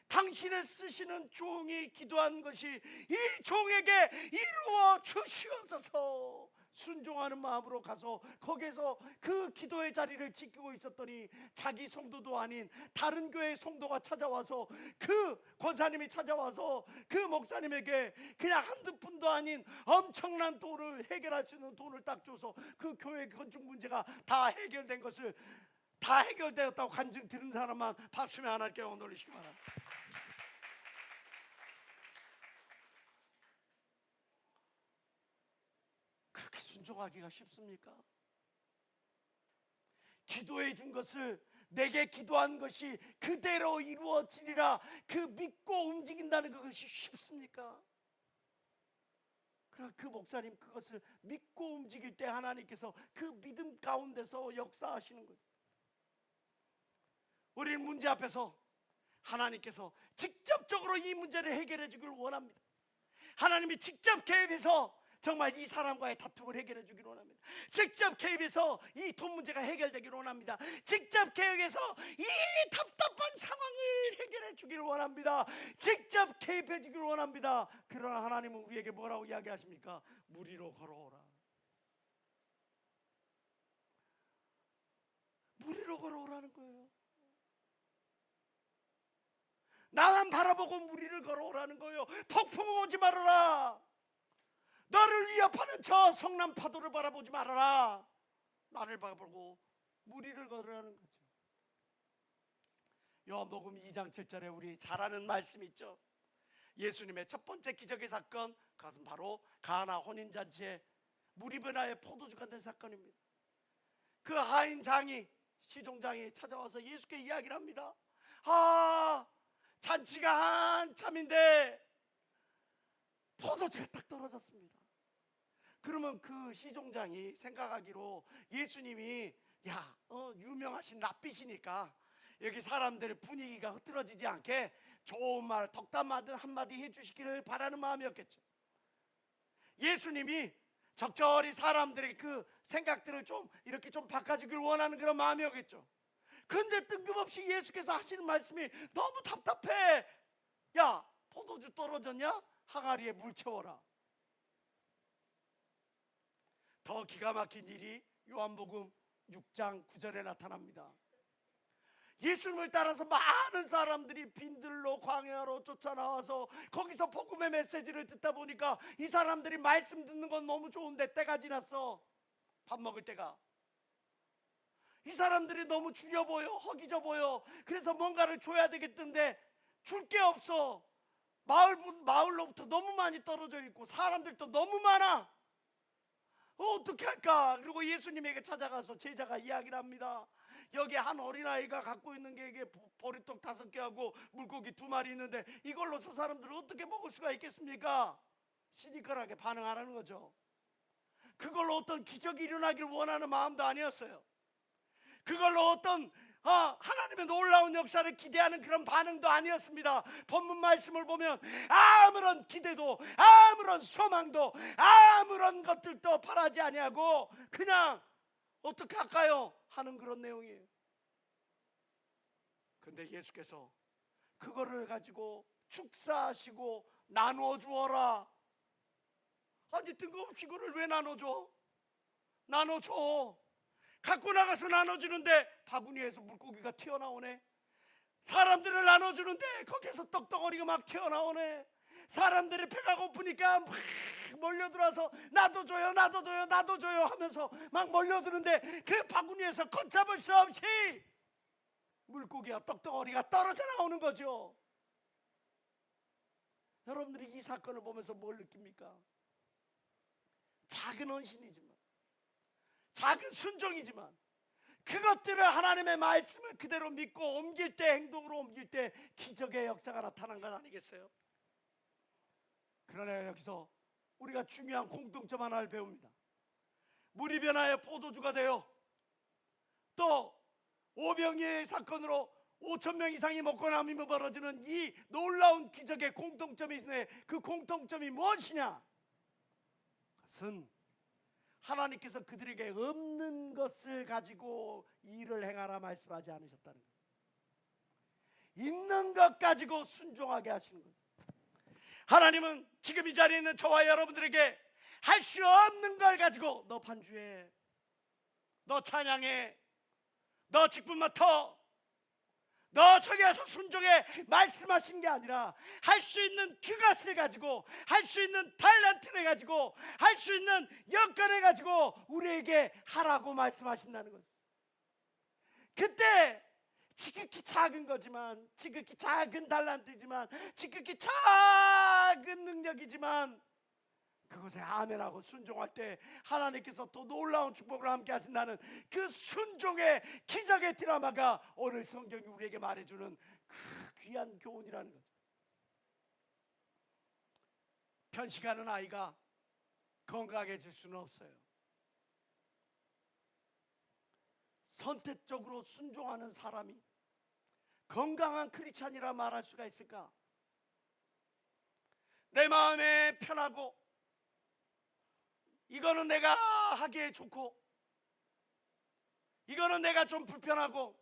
당신의 쓰시는 종이 기도한 것이 이 종에게 이루어 주시옵소서. 순종하는 마음으로 가서 거기서 그 기도의 자리를 지키고 있었더니 자기 성도도 아닌 다른 교회 성도가 찾아와서, 그 권사님이 찾아와서 그 목사님에게 그냥 한두 푼도 아닌 엄청난 돈을, 해결할 수 있는 돈을 딱 줘서 그 교회 건축 문제가 다 해결된 것을, 다 해결되었다고 간증 들은 사람만 박수며 하나님께 영광 돌리시기 바랍니다. 그렇게 순종하기가 쉽습니까? 기도해 준 것을, 내게 기도한 것이 그대로 이루어지리라, 그 믿고 움직인다는 그것이 쉽습니까? 그러나 그 목사님 그것을 믿고 움직일 때 하나님께서 그 믿음 가운데서 역사하시는 거죠. 우리는 문제 앞에서 하나님께서 직접적으로 이 문제를 해결해 주길 원합니다. 하나님이 직접 개입해서 정말 이 사람과의 다툼을 해결해 주기를 원합니다. 직접 개입해서 이 돈 문제가 해결되기를 원합니다. 직접 개입해서 이 답답한 상황을 해결해 주기를 원합니다. 직접 개입해 주기를 원합니다. 그러나 하나님은 우리에게 뭐라고 이야기하십니까? 무리로 걸어오라. 무리로 걸어오라는 거예요. 나만 바라보고 무리를 걸어오라는 거예요. 폭풍 오지 말아라. 너를 위협하는 저 성난 파도를 바라보지 말아라. 나를 바라보고 무리를 걸으라는 거죠. 요한복음 2장 7절에 우리 잘 아는 말씀이 있죠. 예수님의 첫 번째 기적의 사건, 그것은 바로 가나 혼인잔치에 물이 변하여 포도주가 된 사건입니다. 그 하인 장이, 시종장이 찾아와서 예수께 이야기를 합니다. 잔치가 한참인데 포도주가 딱 떨어졌습니다. 그러면 그 시종장이 생각하기로 예수님이 유명하신 랍비시니까 여기 사람들의 분위기가 흐트러지지 않게 좋은 말, 덕담 한마디 해주시기를 바라는 마음이었겠죠. 예수님이 적절히 사람들의 그 생각들을 좀 이렇게 좀 바꿔주길 원하는 그런 마음이었겠죠. 근데 뜬금없이 예수께서 하시는 말씀이 너무 답답해. 야, 포도주 떨어졌냐? 항아리에 물 채워라. 더 기가 막힌 일이 요한복음 6장 9절에 나타납니다. 예수님을 따라서 많은 사람들이 빈들로 광야로 쫓아나와서 거기서 복음의 메시지를 듣다 보니까 이 사람들이 말씀 듣는 건 너무 좋은데 때가 지났어. 밥 먹을 때가. 이 사람들이 너무 줄여 보여, 허기져 보여. 그래서 뭔가를 줘야 되겠던데 줄 게 없어. 마을로부터 너무 많이 떨어져 있고 사람들도 너무 많아. 어떻게 할까? 그리고 예수님에게 찾아가서 제자가 이야기를 합니다. 여기 한 어린아이가 갖고 있는 게 이게 보리떡 5개하고 물고기 2마리 있는데 이걸로 저 사람들을 어떻게 먹을 수가 있겠습니까? 시니컬하게 반응하라는 거죠. 그걸로 어떤 기적이 일어나길 원하는 마음도 아니었어요. 그걸로 어떤 하나님의 놀라운 역사를 기대하는 그런 반응도 아니었습니다. 본문 말씀을 보면 아무런 기대도, 아무런 소망도, 아무런 것들도 바라지 아니하고 그냥 어떻게 할까요? 하는 그런 내용이에요. 근데 예수께서 그거를 가지고 축사하시고 나누어 주어라. 아니 뜬금없이 그걸 왜 나눠줘? 나눠줘. 갖고 나가서 나눠주는데 바구니에서 물고기가 튀어나오네. 사람들을 나눠주는데 거기에서 떡덩어리가 막 튀어나오네. 사람들이 배가 고프니까 막 몰려들어서 나도 줘요, 나도 줘요, 나도 줘요 하면서 막 몰려드는데 그 바구니에서 걷잡을 수 없이 물고기와 떡덩어리가 떨어져 나오는 거죠. 여러분들이 이 사건을 보면서 뭘 느낍니까? 작은 헌신이지만, 작은 순종이지만 그것들을 하나님의 말씀을 그대로 믿고 옮길 때, 행동으로 옮길 때 기적의 역사가 나타난 것 아니겠어요? 그러나 여기서 우리가 중요한 공통점 하나를 배웁니다. 물이 변하여 포도주가 되어 또 오병이의 사건으로 5,000명 이상이 먹고 남으며 벌어지는 이 놀라운 기적의 공통점이 있네. 그 공통점이 무엇이냐? 그것은 하나님께서 그들에게 없는 것을 가지고 일을 행하라 말씀하지 않으셨다는 거예요. 있는 것 가지고 순종하게 하시는 거예요. 하나님은 지금 이 자리에 있는 저와 여러분들에게 할 수 없는 걸 가지고 너 반주해, 너 찬양해, 너 직분 맡아, 너 저기에서 순종해 말씀하신 게 아니라 할 수 있는 그것을 가지고, 할 수 있는 탤런트를 가지고, 할 수 있는 여건을 가지고 우리에게 하라고 말씀하신다는 거죠. 그때 지극히 작은 거지만, 지극히 작은 탤런트지만, 지극히 작은 능력이지만 그것에 아멘하고 순종할 때 하나님께서 또 놀라운 축복을 함께 하신다는 그 순종의 기적의 드라마가 오늘 성경이 우리에게 말해주는 그 귀한 교훈이라는 거죠. 편식하는 아이가 건강해질 수는 없어요. 선택적으로 순종하는 사람이 건강한 크리스찬이라 말할 수가 있을까? 내 마음에 편하고, 이거는 내가 하기에 좋고, 이거는 내가 좀 불편하고,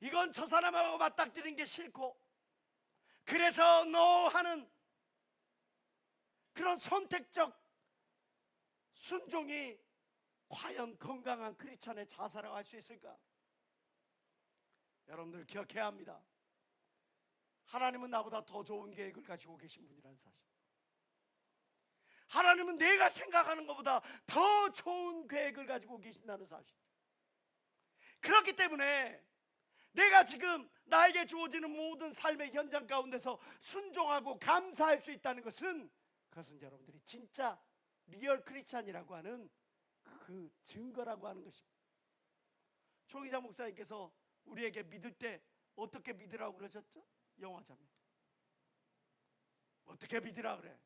이건 저 사람하고 맞닥뜨리는 게 싫고, 그래서 너 하는 그런 선택적 순종이 과연 건강한 크리스찬의 자세라고 할 수 있을까? 여러분들 기억해야 합니다. 하나님은 나보다 더 좋은 계획을 가지고 계신 분이라는 사실. 하나님은 내가 생각하는 것보다 더 좋은 계획을 가지고 계신다는 사실. 그렇기 때문에 내가 지금 나에게 주어지는 모든 삶의 현장 가운데서 순종하고 감사할 수 있다는 것은, 그것은 여러분들이 진짜 리얼 크리스찬이라고 하는 그 증거라고 하는 것입니다. 초기자 목사님께서 우리에게 믿을 때 어떻게 믿으라고 그러셨죠? 영화자매 어떻게 믿으라 그래?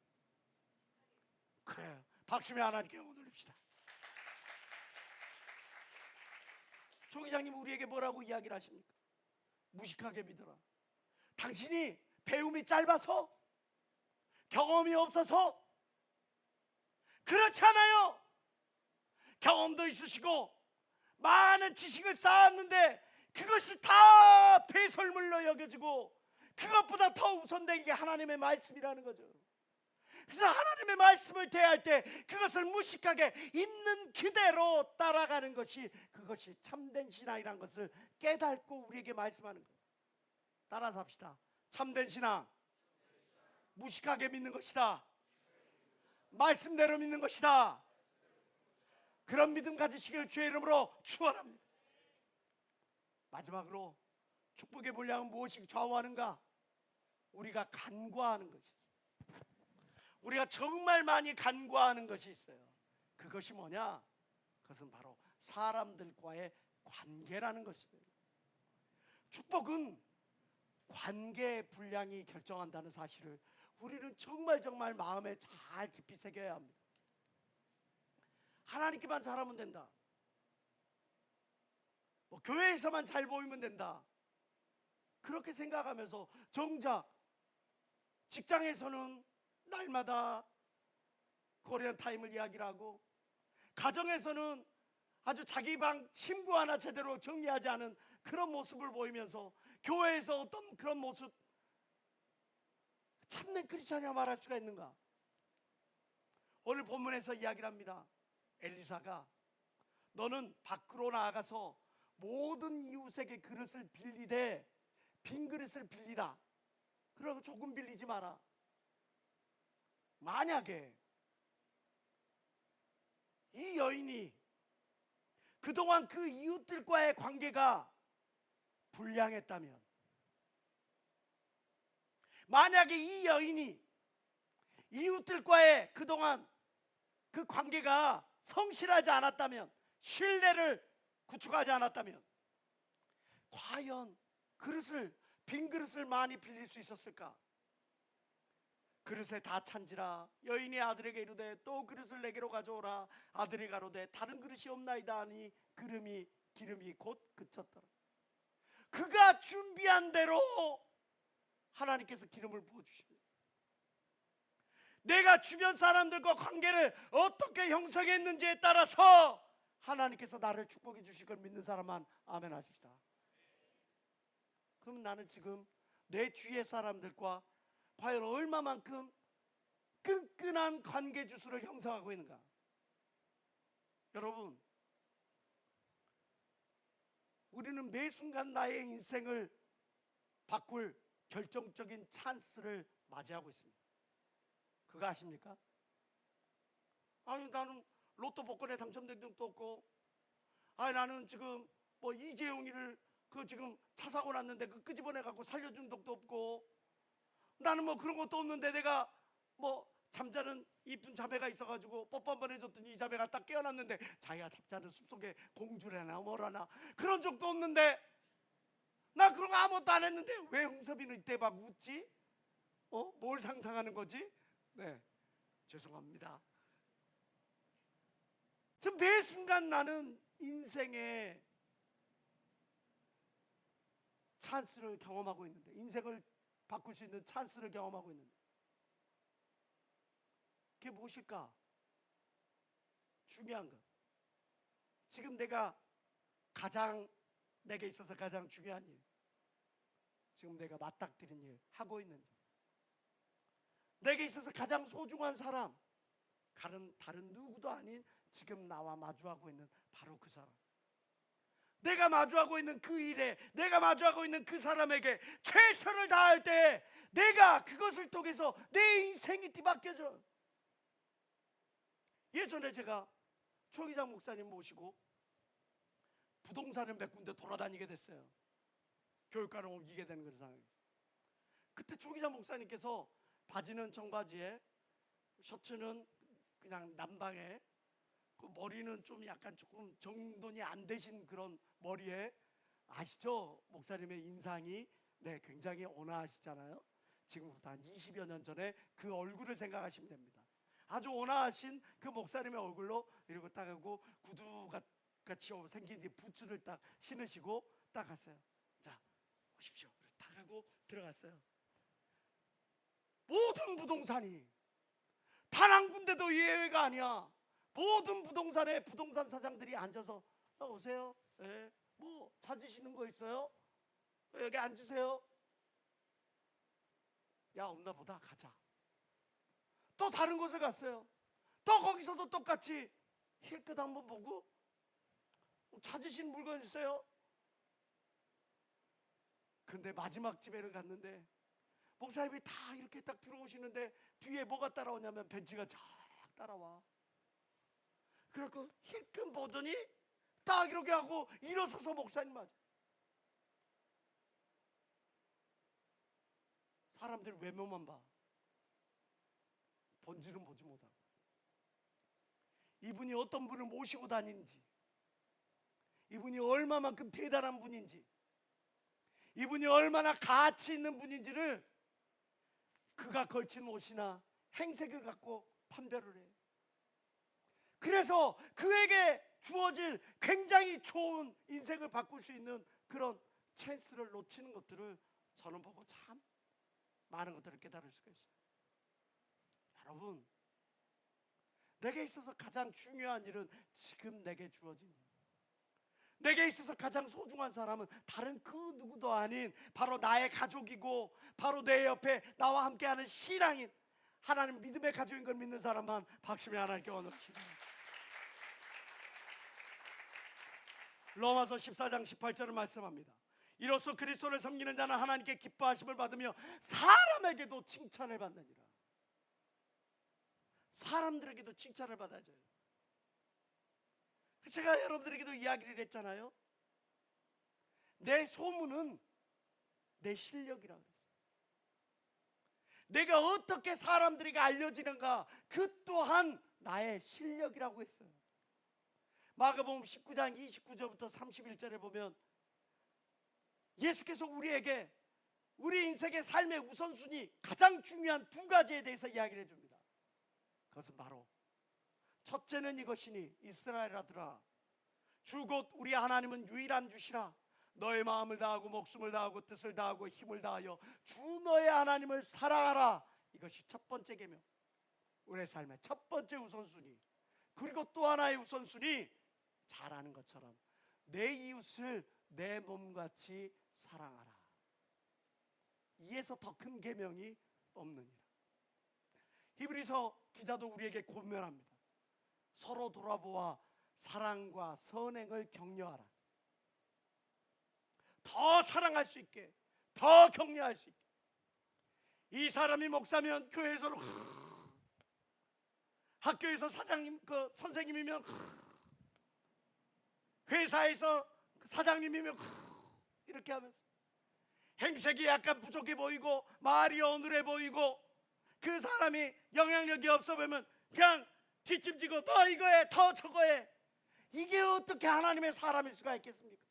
그래요. 박수며 하나님께 영광 돌립시다. 조 기장님 우리에게 뭐라고 이야기를 하십니까? 무식하게 믿어라. 당신이 배움이 짧아서, 경험이 없어서 그렇지 않아요. 경험도 있으시고 많은 지식을 쌓았는데 그것이 다 배설물로 여겨지고, 그것보다 더 우선된 게 하나님의 말씀이라는 거죠. 그래서 하나님의 말씀을 대할 때 그것을 무식하게 있는 그대로 따라가는 것이, 그것이 참된 신앙이라는 것을 깨닫고 우리에게 말씀하는 거예요. 따라서 합시다. 참된 신앙, 무식하게 믿는 것이다. 말씀대로 믿는 것이다. 그런 믿음 가지시기를 주의 이름으로 축원합니다. 마지막으로 축복의 분량은 무엇이 좌우하는가? 우리가 간과하는 것이 있어요. 우리가 정말 많이 간과하는 것이 있어요. 그것이 뭐냐? 그것은 바로 사람들과의 관계라는 것이에요. 축복은 관계의 분량이 결정한다는 사실을 우리는 정말 마음에 잘 깊이 새겨야 합니다. 하나님께만 잘하면 된다, 교회에서만 잘 보이면 된다, 그렇게 생각하면서 정작 직장에서는 날마다 코리안 타임을 이야기를 하고, 가정에서는 아주 자기 방 침구 하나 제대로 정리하지 않은 그런 모습을 보이면서, 교회에서 어떤 그런 모습, 참된 크리스찬이라 말할 수가 있는가? 오늘 본문에서 이야기를 합니다. 엘리사가 너는 밖으로 나아가서 모든 이웃에게 그릇을 빌리되 빈 그릇을 빌리라. 그러고 조금 빌리지 마라. 만약에 이 여인이 그동안 그 이웃들과의 관계가 불량했다면, 만약에 이 여인이 이웃들과의 그동안 그 관계가 성실하지 않았다면, 신뢰를 구축하지 않았다면, 과연 빈 그릇을 많이 빌릴 수 있었을까? 그릇에 다 찬지라 여인이 아들에게 이르되 또 그릇을 내게로 가져오라. 아들이 가로되 다른 그릇이 없나이다 하니 기름이 곧 그쳤더라. 그가 준비한 대로 하나님께서 기름을 부어주십니다. 내가 주변 사람들과 관계를 어떻게 형성했는지에 따라서 하나님께서 나를 축복해 주실 걸 믿는 사람만 아멘 하십시다. 그럼 나는 지금 내 주위의 사람들과 과연 얼마만큼 끈끈한 관계 주소를 형성하고 있는가? 여러분, 우리는 매 순간 나의 인생을 바꿀 결정적인 찬스를 맞이하고 있습니다. 그거 아십니까? 아니, 나는 로또 복권에 당첨된 적도 없고, 아니, 나는 지금 뭐 이재용이를 그 지금 차 사고 났는데 그 끄집어내 갖고 살려준 적도 없고, 나는 뭐 그런 것도 없는데 내가 뭐 잠자는 이쁜 자매가 있어가지고 뽀뽀 한번 해줬더니 이 자매가 딱 깨어났는데 자기가 잠자는 숲속에 공주라나 뭐라나 그런 적도 없는데, 나 그런 거 아무것도 안 했는데 왜 흥섭이는 이때 막 웃지? 뭘 상상하는 거지? 네, 죄송합니다. 지금 매 순간 나는 인생의 찬스를 경험하고 있는데, 인생을 바꿀 수 있는 찬스를 경험하고 있는데, 그게 무엇일까? 중요한 것, 지금 내가 내게 있어서 가장 중요한 일, 지금 내가 맞닥뜨린 일, 하고 있는 일, 내게 있어서 가장 소중한 사람, 다른 누구도 아닌 지금 나와 마주하고 있는 바로 그 사람, 내가 마주하고 있는 그 일에, 내가 마주하고 있는 그 사람에게 최선을 다할 때 내가 그것을 통해서 내 인생이 뒤바뀌어져. 예전에 제가 초기장 목사님 모시고 부동산을 몇 군데 돌아다니게 됐어요. 교육관을 옮기게 되는 그런 상황이었어요. 그때 초기장 목사님께서 바지는 청바지에, 셔츠는 그냥 남방에, 그 머리는 좀 약간 조금 정돈이 안 되신 그런 머리에, 아시죠? 목사님의 인상이 굉장히 온화하시잖아요. 지금부터 한 20여 년 전에 그 얼굴을 생각하시면 됩니다. 아주 온화하신 그 목사님의 얼굴로 이러고 딱 하고 구두 같이 생긴 부츠를 딱 신으시고 딱 갔어요. 자, 오십시오. 딱 하고 들어갔어요. 모든 부동산이 단 한 군데도 예외가 아니야. 모든 부동산에 부동산 사장들이 앉아서 오세요. 네. 뭐 찾으시는 거 있어요? 여기 앉으세요. 야, 없나 보다, 가자. 또 다른 곳을 갔어요. 또 거기서도 똑같이 힐끗 한번 보고, 찾으신 물건 있어요? 근데 마지막 집에를 갔는데 목사님이 다 이렇게 딱 들어오시는데 뒤에 뭐가 따라오냐면 벤츠가 쫙 따라와. 그래갖고 힐끔 보더니 딱 이렇게 하고 일어서서 목사님 맞아. 사람들 외모만 봐. 본질은 보지 못하고, 이분이 어떤 분을 모시고 다니는지, 이분이 얼마만큼 대단한 분인지, 이분이 얼마나 가치 있는 분인지를 그가 걸친 옷이나 행색을 갖고 판별을 해. 그래서 그에게 주어질 굉장히 좋은 인생을 바꿀 수 있는 그런 찬스를 놓치는 것들을 저는 보고 참 많은 것들을 깨달을 수가 있어요. 여러분, 내게 있어서 가장 중요한 일은 지금 내게 주어진 일. 내게 있어서 가장 소중한 사람은 다른 그 누구도 아닌 바로 나의 가족이고, 바로 내 옆에 나와 함께하는 신앙인, 하나님 믿음의 가족인 걸 믿는 사람만 박수며 하나님께 원하십니다. 로마서 14장 18절을 말씀합니다. 이로써 그리스도를 섬기는 자는 하나님께 기뻐하심을 받으며 사람에게도 칭찬을 받느니라. 사람들에게도 칭찬을 받아야죠. 제가 여러분들에게도 이야기를 했잖아요. 내 소문은 내 실력이라고 그랬어요. 내가 어떻게 사람들에게 알려지는가, 그 또한 나의 실력이라고 했어요. 마가복음 19장 29절부터 31절에 보면 예수께서 우리에게 우리 인생의 삶의 우선순위, 가장 중요한 두 가지에 대해서 이야기를 해줍니다. 그것은 바로 첫째는 이것이니 이스라엘 아들아, 주 곧 우리 하나님은 유일한 주시라. 너의 마음을 다하고 목숨을 다하고 뜻을 다하고 힘을 다하여 주 너의 하나님을 사랑하라. 이것이 첫 번째 계명, 우리의 삶의 첫 번째 우선순위. 그리고 또 하나의 우선순위, 잘 아는 것처럼 내 이웃을 내 몸같이 사랑하라. 이에서 더 큰 계명이 없느니라. 히브리서 기자도 우리에게 권면합니다. 서로 돌아보아 사랑과 선행을 격려하라. 더 사랑할 수 있게, 더 격려할 수 있게. 이 사람이 목사면 교회에서는 학교에서 사장님, 선생님이면, 회사에서 사장님이면 이렇게 하면서 행색이 약간 부족해 보이고 말이 어눌해 보이고 그 사람이 영향력이 없어 보이면 그냥 뒷짐지고 너 이거 해, 더 저거 해. 이게 어떻게 하나님의 사람일 수가 있겠습니까?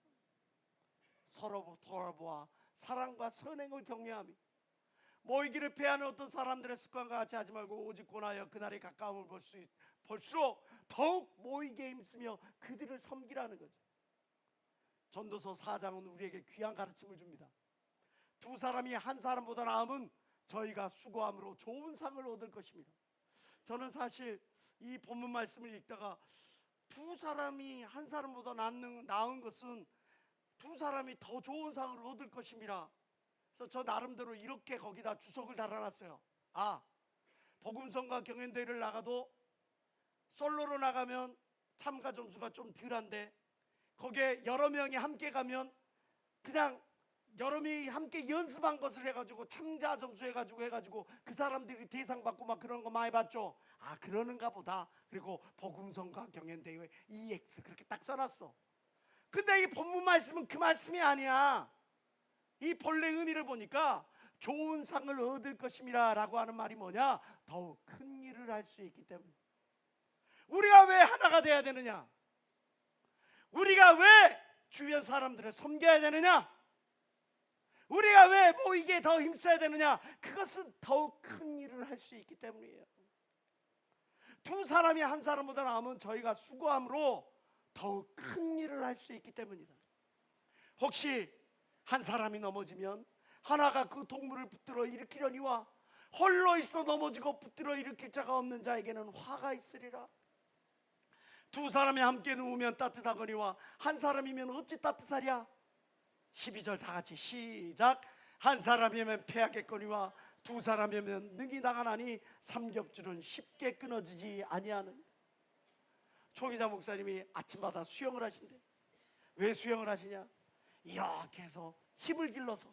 서로 돌아보아 사랑과 선행을 격려하며 모이기를 패하는 어떤 사람들의 습관과 같이 하지 말고 오직 권하여 그날의 가까움을 볼수록 더욱 모이게 힘쓰며 그들을 섬기라는 거죠. 전도서 4장은 우리에게 귀한 가르침을 줍니다. 두 사람이 한 사람보다 나음은 저희가 수고함으로 좋은 상을 얻을 것입니다. 저는 사실 이 본문 말씀을 읽다가 두 사람이 한 사람보다 나은 것은 두 사람이 더 좋은 상을 얻을 것입니다. 그래서 저 나름대로 이렇게 거기다 주석을 달아놨어요. 복음성과 경연대회를 나가도 솔로로 나가면 참가 점수가 좀 덜한데 거기에 여러 명이 함께 가면 그냥 여러 명이 함께 연습한 것을 해가지고 참가 점수 해가지고 그 사람들이 대상 받고 막 그런 거 많이 봤죠. 그러는가 보다. 그리고 복음성과 경연대회 EX 그렇게 딱 써놨어. 근데 이 본문 말씀은 그 말씀이 아니야. 이 본래 의미를 보니까 좋은 상을 얻을 것임이라 라고 하는 말이 뭐냐? 더욱 큰 일을 할 수 있기 때문에. 우리가 왜 하나가 돼야 되느냐? 우리가 왜 주변 사람들을 섬겨야 되느냐? 우리가 왜 모이게 더 힘써야 되느냐? 그것은 더욱 큰 일을 할 수 있기 때문이에요. 두 사람이 한 사람보다 나으면 저희가 수고함으로 더욱 큰 일을 할 수 있기 때문이다. 혹시 한 사람이 넘어지면 하나가 그 동물을 붙들어 일으키려니와 홀로 있어 넘어지고 붙들어 일으킬 자가 없는 자에게는 화가 있으리라. 두 사람이 함께 누우면 따뜻하거니와 한 사람이면 어찌 따뜻하랴. 12절 다 같이 시작. 한 사람이면 패하겠거니와 두 사람이면 능히 나가나니 삼겹줄은 쉽게 끊어지지 아니하는. 초기자 목사님이 아침마다 수영을 하신대. 왜 수영을 하시냐? 이렇게 해서 힘을 길러서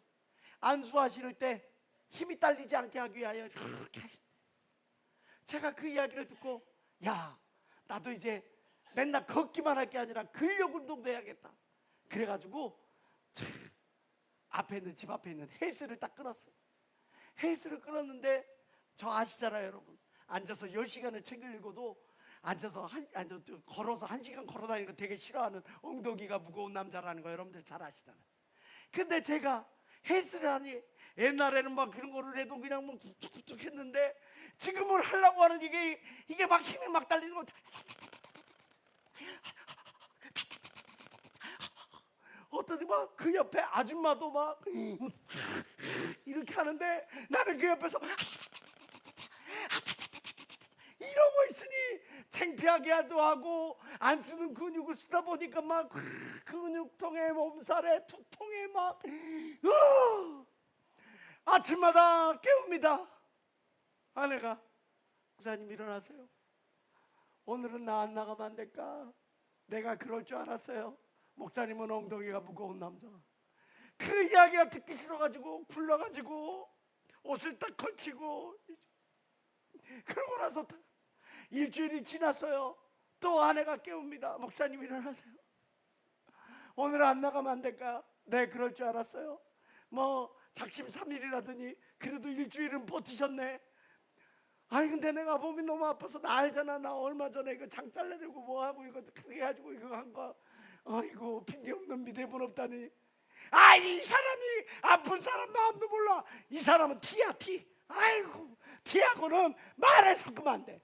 안수하실 때 힘이 딸리지 않게 하기 위하여 이렇게 하신대. 제가 그 이야기를 듣고 나도 이제 맨날 걷기만 할 게 아니라 근력 운동도 해야겠다. 그래가지고 집 앞에 있는 헬스를 딱 끊었어요. 헬스를 끊었는데 저 아시잖아요 여러분. 앉아서 10시간을 책을 읽어도 앉아서 걸어서 1시간 걸어다니는 거 되게 싫어하는 엉덩이가 무거운 남자라는 거 여러분들 잘 아시잖아요. 근데 제가 헬스를 하니 옛날에는 막 그런 거를 해도 그냥 뭐 굵직굵직 했는데 지금은 하려고 하는 이게 막 힘이 막 달리는 거. 어떠니 막 그 옆에 아줌마도 막 이렇게 하는데 나는 그 옆에서 이러고 있으니 창피하게도 하고 안 쓰는 근육을 쓰다 보니까 막 근육통에 몸살에 두통에 막 아침마다 깨웁니다. 아내가 목사님 일어나세요. 오늘은 나 안 나가면 안 될까? 내가 그럴 줄 알았어요. 목사님은 엉덩이가 무거운 남자. 그 이야기가 듣기 싫어가지고 불러가지고 옷을 딱 걸치고 그러고 나서 일주일이 지났어요. 또 아내가 깨웁니다. 목사님 일어나세요. 오늘 안 나가면 안 될까? 네 그럴 줄 알았어요. 뭐 작심 3일이라더니 그래도 일주일은 버티셨네. 근데 내가 몸이 너무 아파서 나 알잖아. 나 얼마 전에 이거 장 잘라내고 뭐하고 이거 그렇게 해가지고 이거 한 거. 아이고 핑계 없는 믿음은 없다니. 이 사람이 아픈 사람 마음도 몰라. 이 사람은 티야 티. 아이고 티하고는 말을 섞으면 안 돼.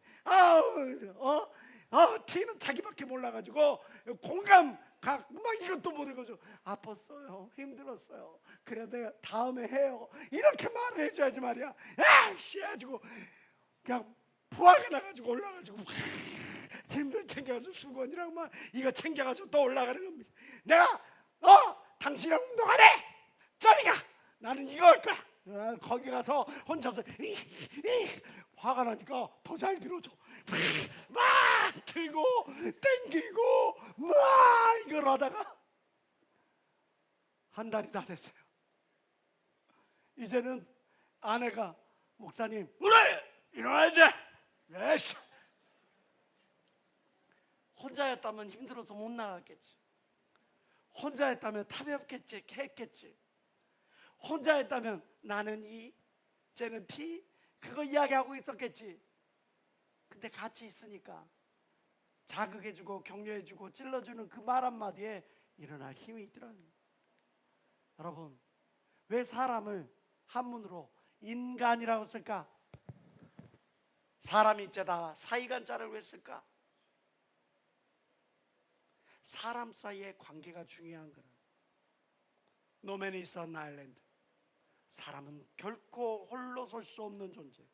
티는 자기밖에 몰라가지고 공감 막 이것도 모르고 아팠어요. 힘들었어요. 그래 내가 다음에 해요. 이렇게 말을 해줘야지 말이야. 해가지고 그냥 부하가 나가지고 올라가지고 짐들 챙겨가지고 수건이랑 막 이거 챙겨가지고 또 올라가는 겁니다. 내가 당신이랑 운동 안 해. 저리 가. 나는 이거 할 거야. 거기 가서 혼자서 화가 나니까 더 잘 들어줘. 막 들고 땡기고 막 이걸 하다가 한 달이 다 됐어요. 이제는 아내가 목사님 그래 일어나야지. 예스. 혼자였다면 힘들어서 못 나갔겠지. 혼자였다면 탑이 없겠지, 했겠지. 혼자였다면 나는 E, 쟤는 T 그거 이야기하고 있었겠지. 근데 같이 있으니까 자극해주고 격려해주고 찔러주는 그 말 한마디에 일어날 힘이 있더라고요. 여러분, 왜 사람을 한문으로 인간이라고 쓸까? 사람이 째다 사이간자를 왜 쓸까? 사람 사이의 관계가 중요한 거라. 노맨이 있어 아일랜드. 사람은 결코 홀로 설 수 없는 존재.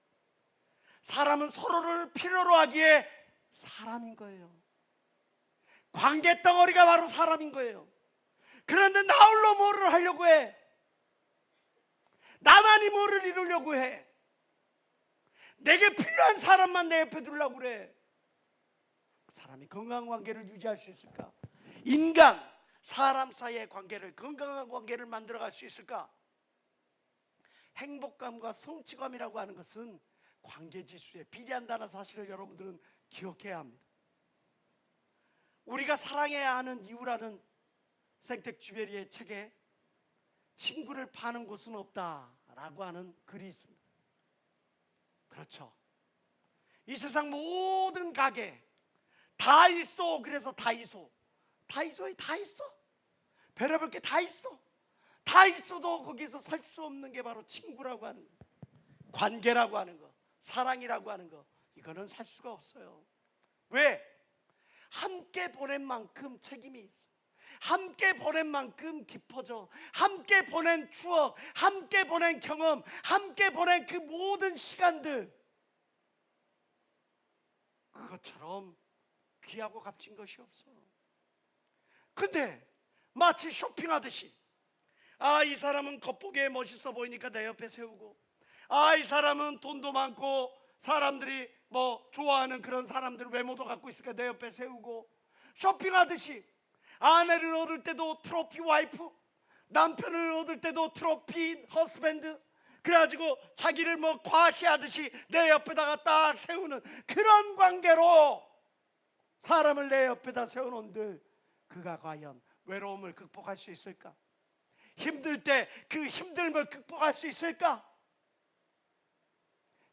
사람은 서로를 필요로 하기에 사람인 거예요. 관계 덩어리가 바로 사람인 거예요. 그런데 나 홀로 뭐를 하려고 해? 나만이 뭐를 이루려고 해? 내게 필요한 사람만 내 옆에 두려고 그래. 사람이 건강한 관계를 유지할 수 있을까? 인간, 사람 사이의 관계를, 건강한 관계를 만들어갈 수 있을까? 행복감과 성취감이라고 하는 것은 관계지수에 비례한다는 사실을 여러분들은 기억해야 합니다. 우리가 사랑해야 하는 이유라는 생텍쥐베리의 책에 친구를 파는 곳은 없다라고 하는 글이 있습니다. 그렇죠. 이 세상 모든 가게 다 있어. 그래서 다이소에 다 있어. 별의별 게 다 있어. 다 있어도 거기서 살 수 없는 게 바로 친구라고 하는 거, 관계라고 하는 거, 사랑이라고 하는 거. 이거는 살 수가 없어요. 왜? 함께 보낸 만큼 책임이 있어. 함께 보낸 만큼 깊어져. 함께 보낸 추억, 함께 보낸 경험, 함께 보낸 그 모든 시간들, 그것처럼 귀하고 값진 것이 없어. 근데 마치 쇼핑하듯이, 이 사람은 겉보기에 멋있어 보이니까 내 옆에 세우고, 이 사람은 돈도 많고 사람들이 뭐 좋아하는 그런 사람들 외모도 갖고 있으니까 내 옆에 세우고, 쇼핑하듯이 아내를 얻을 때도 트로피 와이프, 남편을 얻을 때도 트로피 허스밴드, 그래가지고 자기를 뭐 과시하듯이 내 옆에다가 딱 세우는 그런 관계로 사람을 내 옆에다 세워놓은들, 그가 과연 외로움을 극복할 수 있을까? 힘들 때 그 힘듦을 극복할 수 있을까?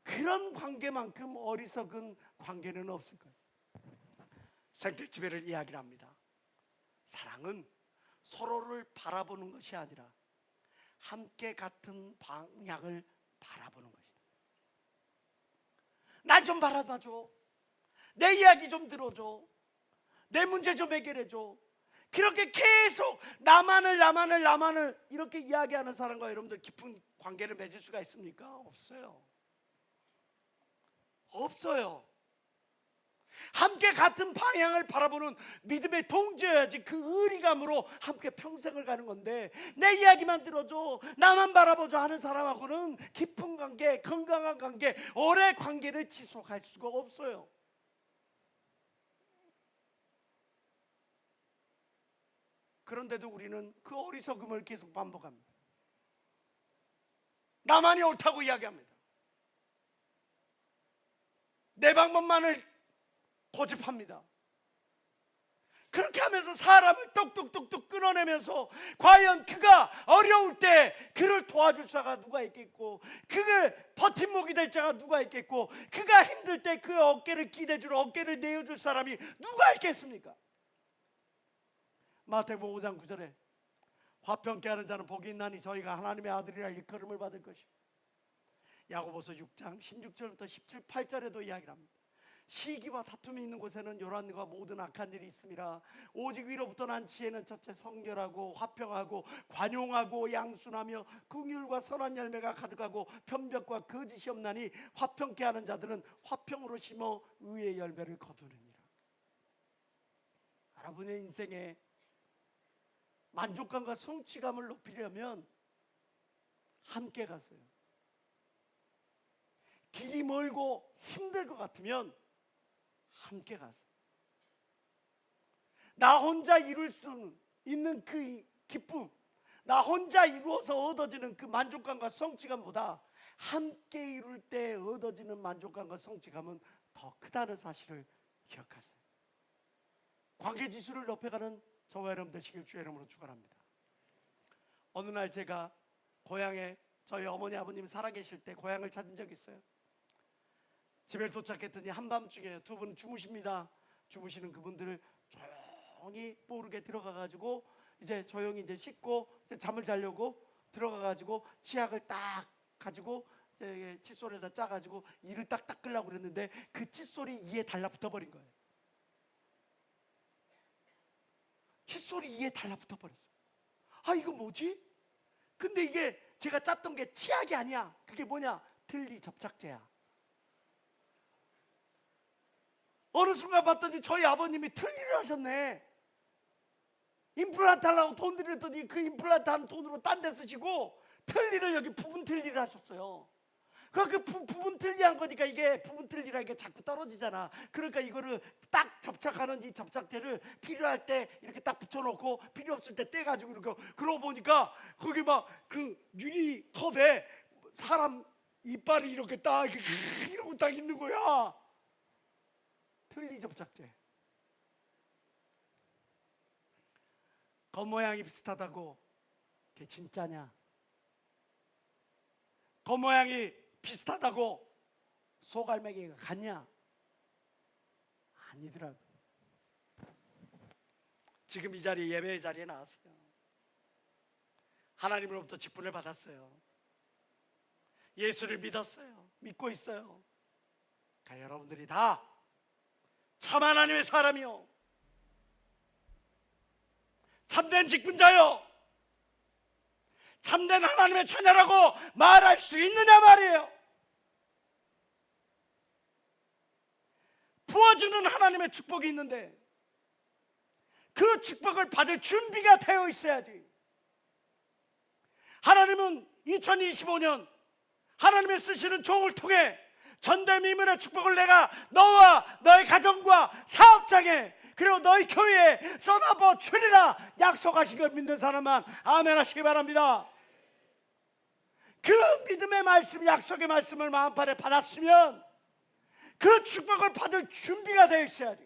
그런 관계만큼 어리석은 관계는 없을 거예요. 생텍쥐베리를 이야기를 합니다. 사랑은 서로를 바라보는 것이 아니라 함께 같은 방향을 바라보는 것이다. 날 좀 바라봐줘. 내 이야기 좀 들어줘. 내 문제 좀 해결해줘. 그렇게 계속 나만을 이렇게 이야기하는 사람과 여러분들 깊은 관계를 맺을 수가 있습니까? 없어요. 없어요. 함께 같은 방향을 바라보는 믿음의 동지여야지 그 의리감으로 함께 평생을 가는 건데, 내 이야기만 들어줘, 나만 바라보자 하는 사람하고는 깊은 관계, 건강한 관계, 오래 관계를 지속할 수가 없어요. 그런데도 우리는 그 어리석음을 계속 반복합니다. 나만이 옳다고 이야기합니다. 내 방법만을 고집합니다. 그렇게 하면서 사람을 뚝뚝뚝뚝 끊어내면서 과연 그가 어려울 때 그를 도와줄 자가 누가 있겠고, 그를 버팀목이 될 자가 누가 있겠고, 그가 힘들 때 그 어깨를 기대주러 어깨를 내어줄 사람이 누가 있겠습니까? 마태복음 5장 9절에 화평케 하는 자는 복이 있나니 저희가 하나님의 아들이라 일컬음을 받을 것이고, 야고보서 6장 16절부터 17, 18절에도 이야기를 합니다. 시기와 다툼이 있는 곳에는 요란과 모든 악한 일이 있음이라. 오직 위로부터 난 지혜는 첫째 성결하고 화평하고 관용하고 양순하며 긍휼과 선한 열매가 가득하고 편벽과 거짓이 없나니 화평케 하는 자들은 화평으로 심어 의의 열매를 거두느니라. 여러분의 인생에 만족감과 성취감을 높이려면 함께 가세요. 길이 멀고 힘들 것 같으면 함께 가세요. 나 혼자 이룰 수 있는 그 기쁨, 나 혼자 이루어서 얻어지는 그 만족감과 성취감보다 함께 이룰 때 얻어지는 만족감과 성취감은 더 크다는 사실을 기억하세요. 관계지수를 높여가는 저와 여러분 되시길 주의 이름으로 축원합니다. 어느 날 제가 고향에 저희 어머니 아버님이 살아계실 때 고향을 찾은 적이 있어요. 집에 도착했더니 한밤중에 두 분 주무십니다. 주무시는 그분들을 조용히 모르게 들어가가지고 이제 조용히 이제 씻고 이제 잠을 자려고 들어가가지고 치약을 딱 가지고 이제 칫솔에다 짜가지고 이를 딱 닦으려고 그랬는데 그 칫솔이 이에 달라붙어 버린 거예요. 칫솔이 이에 달라붙어 버렸어요. 아, 이거 뭐지? 근데 이게 제가 짰던 게 치약이 아니야. 그게 뭐냐? 틀니 접착제야. 어느 순간 봤더니 저희 아버님이 틀니를 하셨네. 임플란트 하려고 돈 들였더니 그 임플란트 하는 돈으로 딴 데 쓰시고 틀니를 여기 부분 틀니를 하셨어요. 그 부분 틀니 한 거니까 이게 부분 틀니라 이게 자꾸 떨어지잖아. 그러니까 이거를 딱 접착하는 이 접착제를 필요할 때 이렇게 딱 붙여놓고 필요 없을 때 떼가지고 이렇게, 그러고 보니까 거기 막 그 유리컵에 사람 이빨이 이렇게 딱 이러고 딱 있는 거야. 틀니 접착제. 겉모양이 비슷하다고 그게 진짜냐? 겉모양이 비슷하다고 소갈매기가 같냐? 아니더라고. 지금 이 자리에, 예배의 자리에 나왔어요. 하나님으로부터 직분을 받았어요. 예수를 믿었어요. 믿고 있어요. 그러니까 여러분들이 다 참 하나님의 사람이요, 참된 직분자요, 참된 하나님의 자녀라고 말할 수 있느냐 말이에요. 부어주는 하나님의 축복이 있는데 그 축복을 받을 준비가 되어 있어야지. 하나님은 2025년 하나님의 쓰시는 종을 통해 전대미문의 축복을 내가 너와 너의 가정과 사업장에 그리고 너희 교회에 쏟아부어 주리라 약속하신 걸 믿는 사람만 아멘 하시기 바랍니다. 그 믿음의 말씀, 약속의 말씀을 마음판에 받았으면 그 축복을 받을 준비가 되어 있어야지.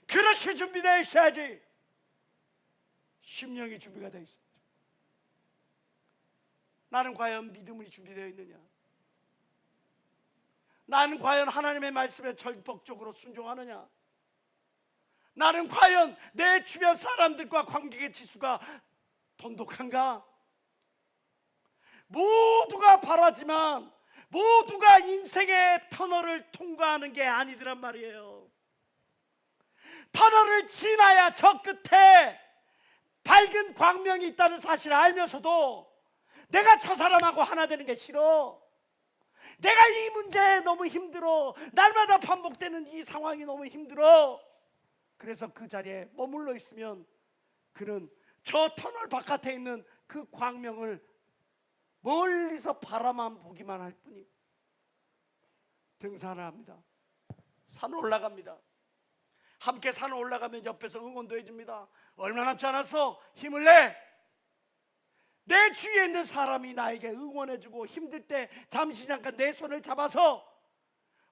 그릇이 준비되어 있어야지. 심령이 준비가 되어 있어야지. 나는 과연 믿음이 준비되어 있느냐? 나는 과연 하나님의 말씀에 전폭적으로 순종하느냐? 나는 과연 내 주변 사람들과 관계의 지수가 돈독한가? 모두가 바라지만 모두가 인생의 터널을 통과하는 게 아니더란 말이에요. 터널을 지나야 저 끝에 밝은 광명이 있다는 사실을 알면서도 내가 저 사람하고 하나 되는 게 싫어. 내가 이 문제에 너무 힘들어. 날마다 반복되는 이 상황이 너무 힘들어. 그래서 그 자리에 머물러 있으면 그는 저 터널 바깥에 있는 그 광명을 멀리서 바라만 보기만 할 뿐이에요. 등산을 합니다. 산을 올라갑니다. 함께 산을 올라가면 옆에서 응원도 해줍니다. 얼마 남지 않았어? 힘을 내! 내 주위에 있는 사람이 나에게 응원해주고 힘들 때 잠시 잠깐 내 손을 잡아서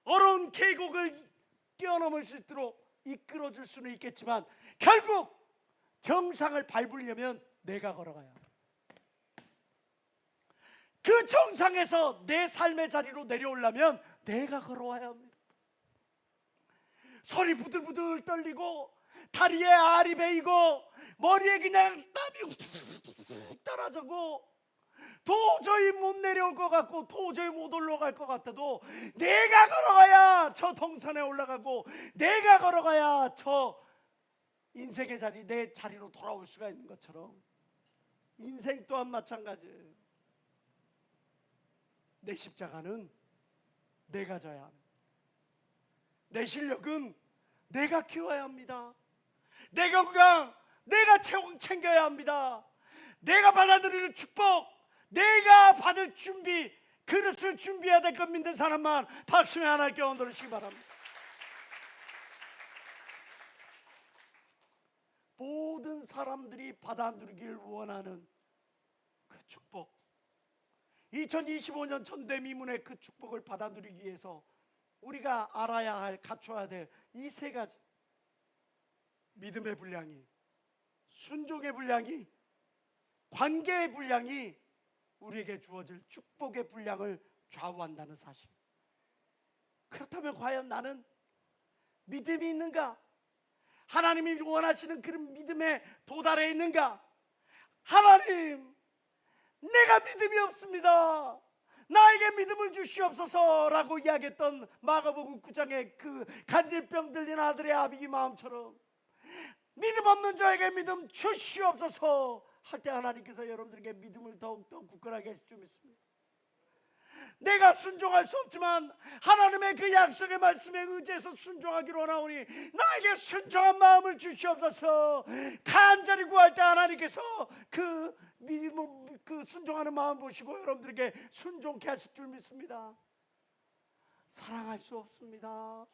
어려운 계곡을 뛰어넘을 수 있도록 이끌어줄 수는 있겠지만 결국 정상을 밟으려면 내가 걸어가야 합니다. 그 정상에서 내 삶의 자리로 내려오려면 내가 걸어와야 합니다. 손이 부들부들 떨리고 다리에 알이 베이고 머리에 그냥 땀이 훅 떨어지고 도저히 못 내려올 것 같고 도저히 못 올라갈 것 같아도 내가 걸어가야 저 동산에 올라가고 내가 걸어가야 저 인생의 자리, 내 자리로 돌아올 수가 있는 것처럼 인생 또한 마찬가지예요. 내 십자가는 내가 져야 합니다. 내 실력은 내가 키워야 합니다. 내 건강 내가 챙겨야 합니다. 내가 받아들이는 축복 내가 받을 준비, 그릇을 준비해야 될 것 믿는 사람만 박수에 하나님께 온도르시기 바랍니다. 모든 사람들이 받아 누리길 원하는 그 축복, 2025년 전대미문의 그 축복을 받아 누리기 위해서 우리가 알아야 할, 갖춰야 될 이 세 가지, 믿음의 분량이, 순종의 분량이, 관계의 분량이 우리에게 주어질 축복의 분량을 좌우한다는 사실. 그렇다면 과연 나는 믿음이 있는가? 하나님이 원하시는 그런 믿음에 도달해 있는가? 하나님, 내가 믿음이 없습니다, 나에게 믿음을 주시옵소서라고 이야기했던 마가복음 9장의 그 간질병 들린 아들의 아비기 마음처럼 믿음 없는 자에게 믿음 주시옵소서 할 때 하나님께서 여러분들에게 믿음을 더욱더 굳건하게 하실 줄 믿습니다. 내가 순종할 수 없지만 하나님의 그 약속의 말씀에 의지해서 순종하기로 원하오니 나에게 순종한 마음을 주시옵소서. 간절히 구할 때 하나님께서 그 믿음, 그 순종하는 마음 보시고 여러분들에게 순종케 하실 줄 믿습니다. 사랑할 수 없습니다,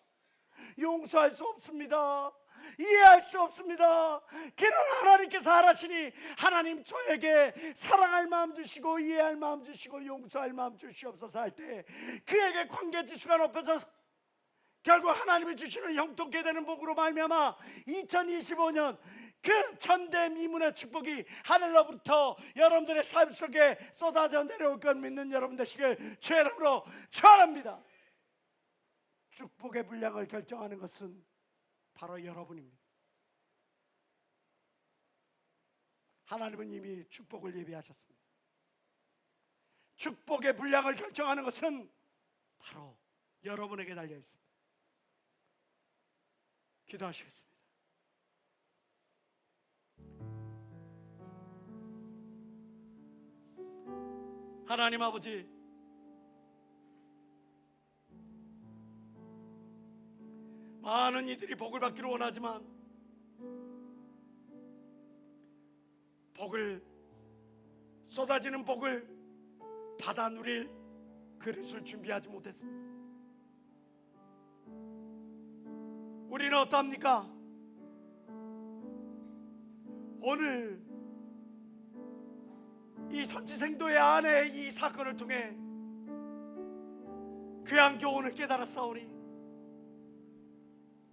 용서할 수 없습니다, 이해할 수 없습니다. 그러나 하나님께서 하라시니 하나님 저에게 사랑할 마음 주시고 이해할 마음 주시고 용서할 마음 주시옵소서 할 때 그에게 관계 지수가 높아져서 결국 하나님이 주시는 형통케 되는 복으로 말미암아 2025년 그 전대미문의 축복이 하늘로부터 여러분들의 삶 속에 쏟아져 내려올 것 믿는 여러분 되시길 주의 이름으로 축원합니다. 축복의 분량을 결정하는 것은 바로 여러분입니다. 하나님은 이미 축복을 예비하셨습니다. 축복의 분량을 결정하는 것은 바로 여러분에게 달려 있습니다. 기도하시겠습니다. 하나님 아버지, 많은 이들이 복을 받기를 원하지만 복을, 쏟아지는 복을 받아 누릴 그릇을 준비하지 못했습니다. 우리는 어떠합니까? 오늘 이 선지생도의 아내의 이 사건을 통해 귀한 교훈을 깨달았사오니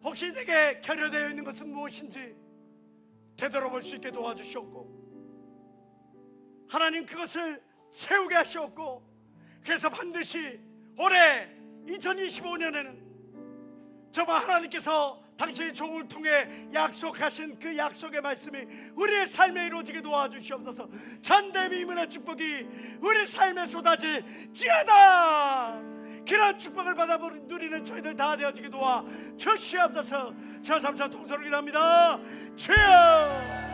혹시 내게 결여되어 있는 것은 무엇인지 되돌아볼 수 있게 도와주시옵고 하나님 그것을 채우게 하시옵고 그래서 반드시 올해 2025년에는 저와 하나님께서 당신의 종을 통해 약속하신 그 약속의 말씀이 우리의 삶에 이루어지게 도와주시옵소서. 전대미문의 축복이 우리 삶에 쏟아질지어다. 그런 축복을 받아 누리는 저희들 다 되어지게 도와 주시옵소서. 저 삼사 통솔을 기도합니다. 주여.